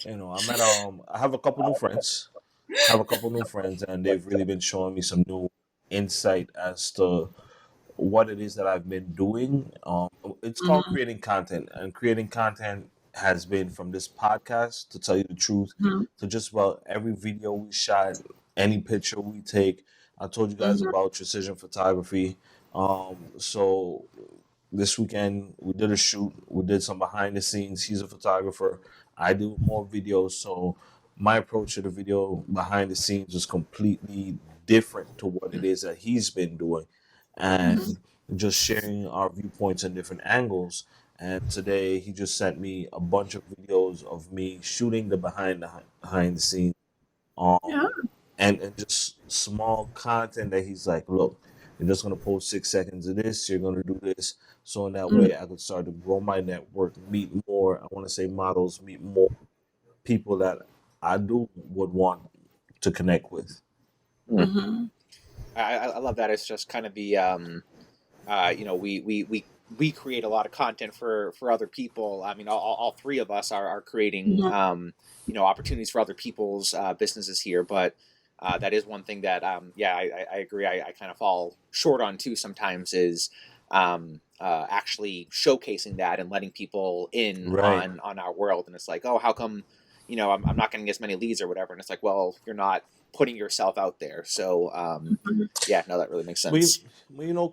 I have a couple new friends. And they've really been showing me some new insight as to what it is that I've been doing. It's called creating content, and creating content has been from this podcast, to tell you the truth, to just about every video we shot, any picture we take. I told you guys about precision photography. So this weekend we did a shoot. We did some behind the scenes. He's a photographer. I do more videos. So my approach to the video behind the scenes is completely different to what it is that he's been doing, and just sharing our viewpoints and different angles. And today he just sent me a bunch of videos of me shooting the behind the scenes, um, and just small content that he's like, look, you're just gonna post 6 seconds of this. You're gonna do this, so in that way I could start to grow my network, meet more. I want to say models, meet more people that I would want to connect with. I love that. It's just kind of the we create a lot of content for other people. I mean, all three of us are creating opportunities for other people's businesses here, but that is one thing that I agree. I kind of fall short on too sometimes, is actually showcasing that and letting people in Right. on our world. And it's like, oh, how come I'm not getting as many leads or whatever? And it's like, well, you're not putting yourself out there. So that really makes sense.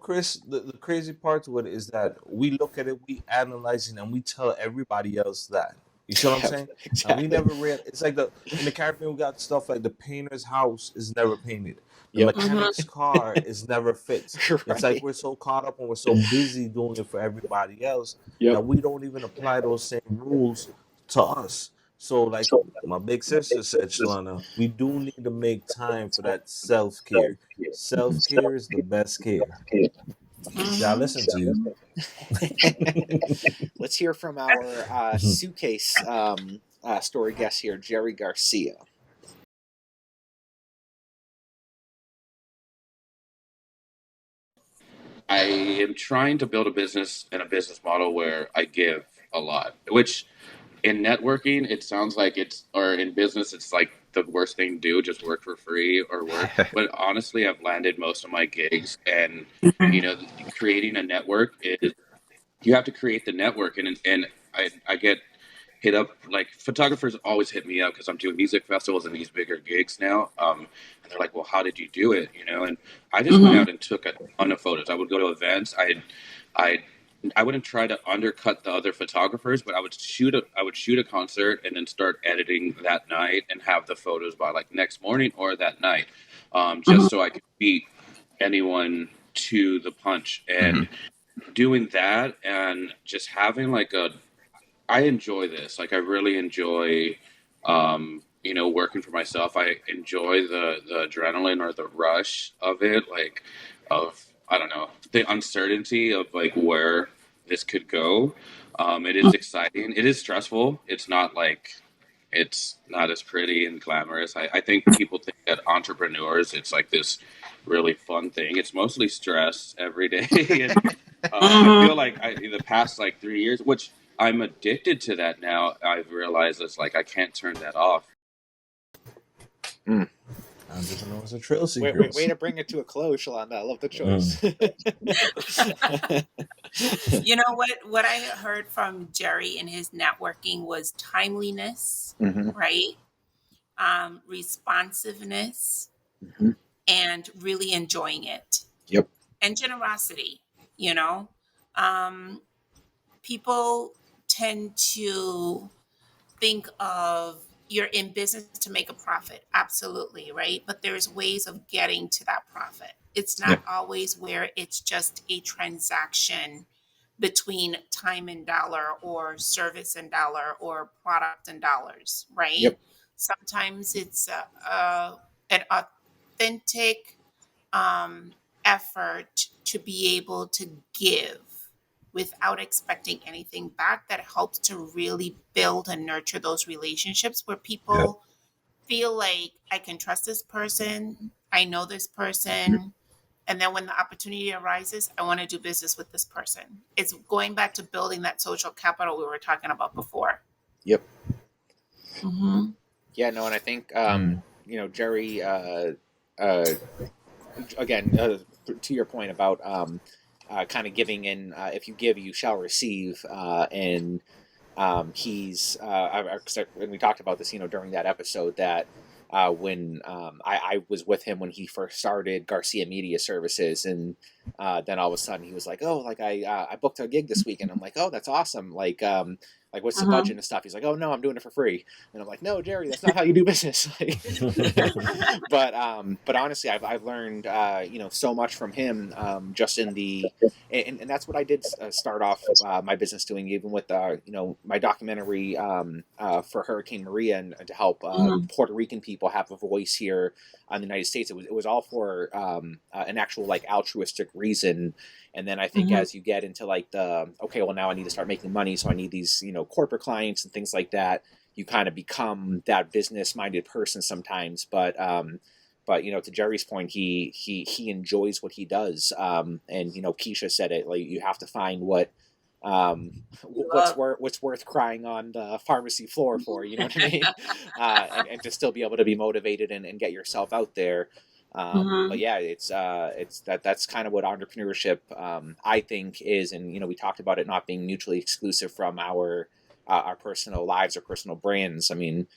Chris, the crazy part to it is that we look at it, we analyze it, and we tell everybody else that. You see what I'm saying? And we Exactly. never it's like in the Caribbean we got stuff like the painter's house is never painted. The Yep. mechanic's car is never fixed. It's like Right. we're so caught up and we're so busy doing it for everybody else Yep. that we don't even apply those same rules to us. So, like my big sister said, Shalana, we do need to make time for that self care. Self care is the best care. Yeah, I listen to you. Let's hear from our suitcase story guest here, Jerry Garcia. I am trying to build a business and a business model where I give a lot, which in networking, it sounds like or in business, it's like the worst thing to do, just work for free or work. But honestly, I've landed most of my gigs, and, creating a network is, you have to create the network. And I get hit up, like, photographers always hit me up because I'm doing music festivals and these bigger gigs now. And they're like, well, how did you do it? And I just went out and took a ton of photos. I would go to events. I wouldn't try to undercut the other photographers, but I would shoot a concert and then start editing that night and have the photos by like next morning or that night, just so I could beat anyone to the punch. And doing that and just having I enjoy this. Like, I really enjoy, working for myself. I enjoy the adrenaline or the rush of it, I don't know, the uncertainty of like where this could go. It is exciting. It is stressful. It's not as pretty and glamorous. I think people think that entrepreneurs, it's like this really fun thing. It's mostly stress every day. And I feel like in the past 3 years, which I'm addicted to that now. I've realized it's like I can't turn that off. Entrepreneurs are trail Way secrets. to bring it to a close, Shalanda. I love the choice. You know what I heard from Jerry in his networking was timeliness, Mhm. right? Responsiveness, Mhm. and really enjoying it, Yep. and generosity. You know, um, people tend to think of you're in business to make a profit, absolutely, right? But there's ways of getting to that profit. It's not Yep. always where it's just a transaction between time and dollar, or service and dollar, or product and dollars, right? Yep. Sometimes it's an authentic effort to be able to give without expecting anything back, that helps to really build and nurture those relationships where Yeah. people feel like, I can trust this person, I know this person, and then when the opportunity arises, I want to do business with this person. It's going back to building that social capital we were talking about before. Yep. Mm-hmm. Yeah. No, and I think Jerry. Again, to your point about kind of giving in. If you give, you shall receive. And he's and we talked about this, during that episode, that when I was with him when he first started Garcia Media Services, and then all of a sudden he was like, "Oh, like I booked a gig this week," and I'm like, "Oh, that's awesome! Like what's the budget and stuff?" He's like, "Oh no, I'm doing it for free," and I'm like, "No, Jerry, that's not how you do business." But honestly, I've learned so much from him, just in the and that's what I did start off my business doing, even with my documentary for Hurricane Maria, and to help Puerto Rican people have a voice here in the United States. It was all for an actual like altruistic reason. And then I think as you get into like okay, well now I need to start making money, so I need these corporate clients and things like that. You kind of become that business-minded person sometimes, but to Jerry's point, he enjoys what he does, and Keisha said it, like you have to find what's worth crying on the pharmacy floor for, you know what I mean, and to still be able to be motivated and get yourself out there. But yeah, that's kind of what entrepreneurship I think is, and we talked about it not being mutually exclusive from our personal lives or personal brands. I mean,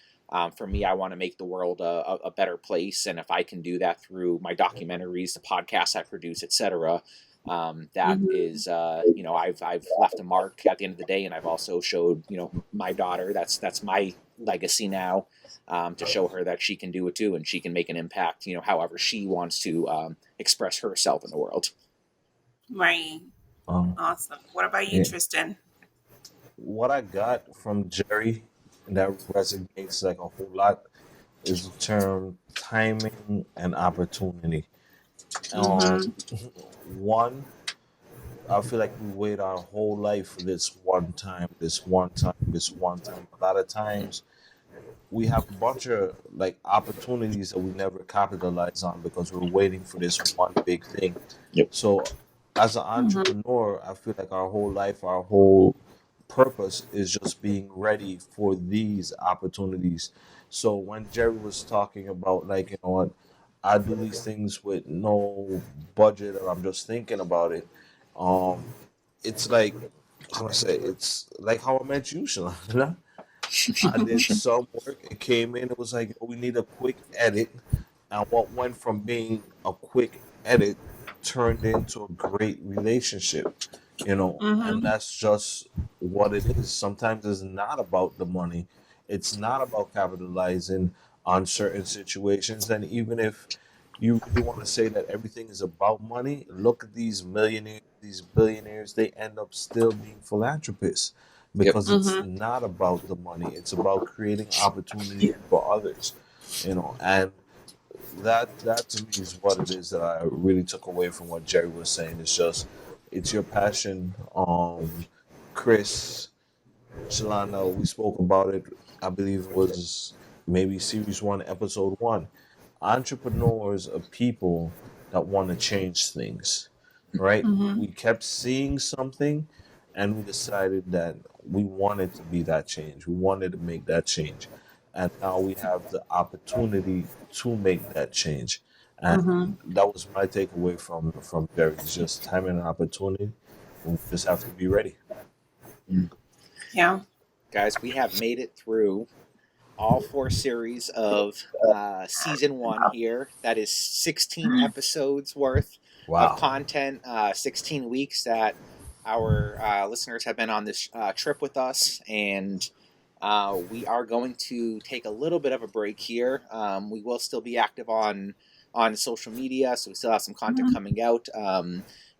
for me, I want to make the world a better place, and if I can do that through my documentaries, the podcasts I produce, etc., that is, I've left a mark at the end of the day, and I've also showed my daughter, that's my legacy now, to show her that she can do it too, and she can make an impact, however she wants to express herself in the world. Right. Awesome. What about you, Yeah. Tristan? What I got from Jerry that resonates like a whole lot is the term timing and opportunity. One, I feel like we wait our whole life for this one time, this one time, this one time. A lot of times we have a bunch of like opportunities that we never capitalize on because we're waiting for this one big thing. Yep. So as an entrepreneur, I feel like our whole life, our whole purpose is just being ready for these opportunities. So when Jerry was talking about like, what, I do these things with no budget or I'm just thinking about it. It's like, how do I say, it's like how I met you, Shalana. I did some work. It came in. It was like, we need a quick edit. And what went from being a quick edit turned into a great relationship, and that's just what it is. Sometimes it's not about the money, it's not about capitalizing on certain situations. And even if you really want to say that everything is about money, look at these millionaires, these billionaires, they end up still being philanthropists Yep. because it's not about the money, it's about creating opportunity for others, and that to me is what it is that I really took away from what Jerry was saying. It's your passion. Chris, Shalana, we spoke about it. I believe it was maybe series 1, episode 1. Entrepreneurs are people that want to change things, right? We kept seeing something, and we decided that we wanted to be that change. We wanted to make that change, and now we have the opportunity to make that change. And Mm-hmm. that was my takeaway from Jerry. It's just time and opportunity. We just have to be ready. Yeah. Guys, we have made it through all 4 series of season 1 here. That is 16 episodes worth of Wow. content, 16 weeks that our listeners have been on this trip with us, and we are going to take a little bit of a break here. We will still be active on social media, so we still have some content coming out,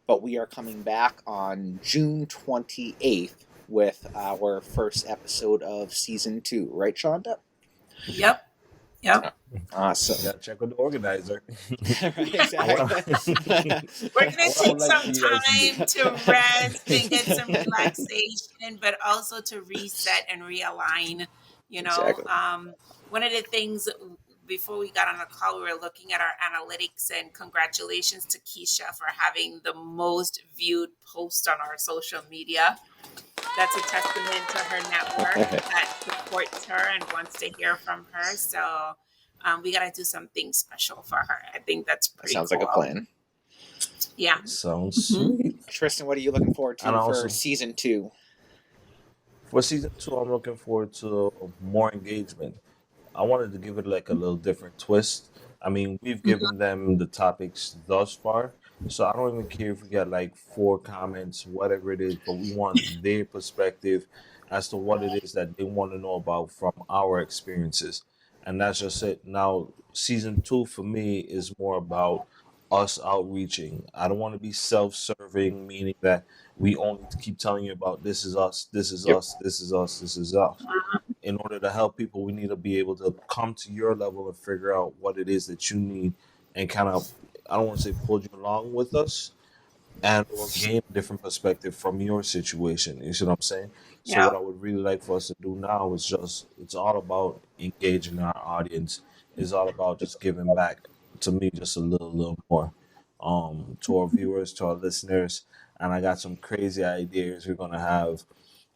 but we are coming back on June 28th with our first episode of season 2, right, Shonda? Yep. Awesome. You gotta check with the organizer. Exactly. We're gonna What I take would like some for you guys to do. time to rest and get some relaxation, but also to reset and realign. You know, Exactly. one of the things before we got on the call, we were looking at our analytics, and congratulations to Keisha for having the most viewed post on our social media. That's a testament to her network that supports her and wants to hear from her. So we got to do something special for her. I think that's That pretty sounds cool. like a plan. Yeah. Sounds sweet. Tristan, what are you looking forward to And also, for season 2? for season 2, I'm looking forward to more engagement. I wanted to give it like a little different twist. I mean, we've given them the topics thus far, so I don't even care if we get like 4 comments, whatever it is, but we want their perspective as to what it is that they want to know about from our experiences. And that's just it. Now, season 2 for me is more about us outreaching. I don't want to be self serving, meaning that we only keep telling you about this is us, this is Yep. us, this is us, this is us. In order to help people, we need to be able to come to your level and figure out what it is that you need and kind of, I don't want to say pull you along with us and or gain a different perspective from your situation. You see what I'm saying? So Yeah. what I would really like for us to do now is just it's all about engaging our audience. It's all about just giving back to me just a little more. To our viewers, to our listeners. And I got some crazy ideas we're gonna have.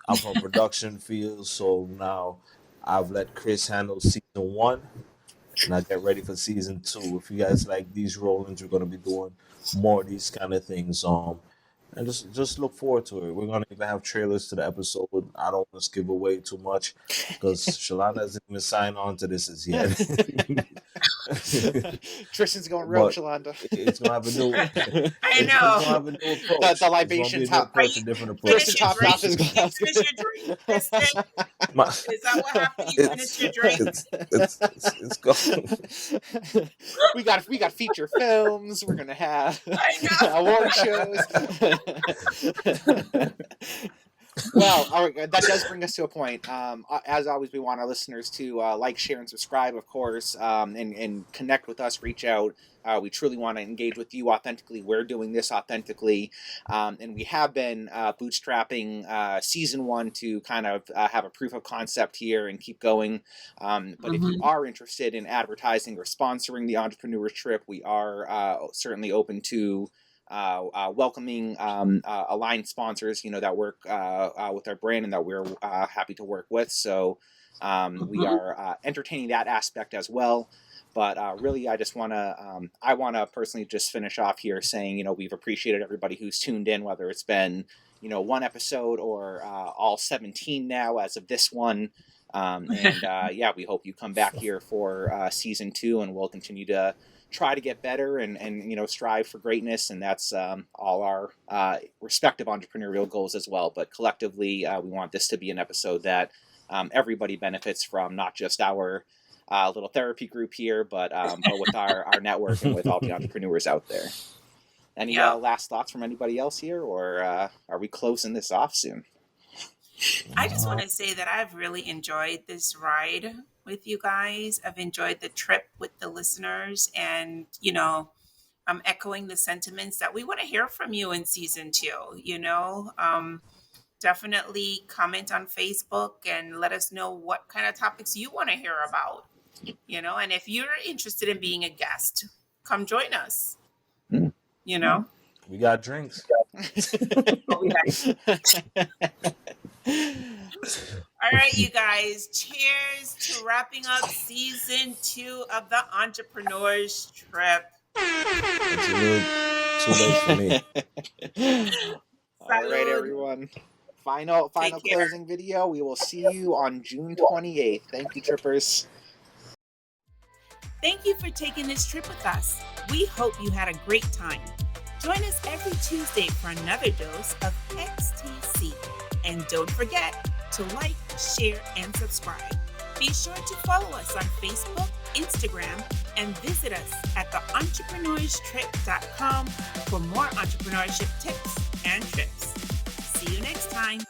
I'm from production field, so now I've let Chris handle season 1, and I get ready for season 2. If you guys like these roll-ins, we're gonna be doing more of these kind of things. And just look forward to it. We're gonna even have trailers to the episode. I don't want to give away too much because Shalana hasn't even signed on to this as yet. Tristan's going rogue, But Shalanda. it's gonna have a new. I It's gonna have know. a new approach. The It's gonna be libations. a new approach, a You different approach. finish Tristan your topped off drink? his You glass. finish your drink, Kristen? My, Is that what happened? You finished your drink? it's gone. we got feature films. We're gonna have I know. award shows. Well, all right, that does bring us to a point. As always, we want our listeners to like, share, and subscribe, of course, and connect with us. Reach out. We truly want to engage with you authentically. We're doing this authentically, and we have been bootstrapping season 1 to kind of have a proof of concept here and keep going. But if you are interested in advertising or sponsoring the Entrepreneur Trip, we are certainly open to welcoming aligned sponsors, that work with our brand and that we're happy to work with. So we are entertaining that aspect as well. But really, I just want to, I want to personally just finish off here saying, we've appreciated everybody who's tuned in, whether it's been, 1 episode or all 17 now as of this one. Yeah, we hope you come back here for season 2, and we'll continue to try to get better and strive for greatness, and that's all our respective entrepreneurial goals as well. But collectively, we want this to be an episode that everybody benefits from, not just our little therapy group here, but with our network and with all the entrepreneurs out there. Any last thoughts from anybody else here, or are we closing this off soon? I just want to say that I've really enjoyed this ride with you guys. I've enjoyed the trip with the listeners, and I'm echoing the sentiments that we want to hear from you in season 2. Definitely comment on Facebook and let us know what kind of topics you want to hear about. And if you're interested in being a guest, come join us. We got drinks. All right, you guys. Cheers to wrapping up season 2 of the Entrepreneurs Trip. It's a little too late for me. All right, everyone. Final closing video. We will see you on June 28th. Thank you, Trippers. Thank you for taking this trip with us. We hope you had a great time. Join us every Tuesday for another dose of X.T.C. And don't forget to like, share, and subscribe. Be sure to follow us on Facebook, Instagram, and visit us at theentrepreneursstrip.com for more entrepreneurship tips and trips. See you next time.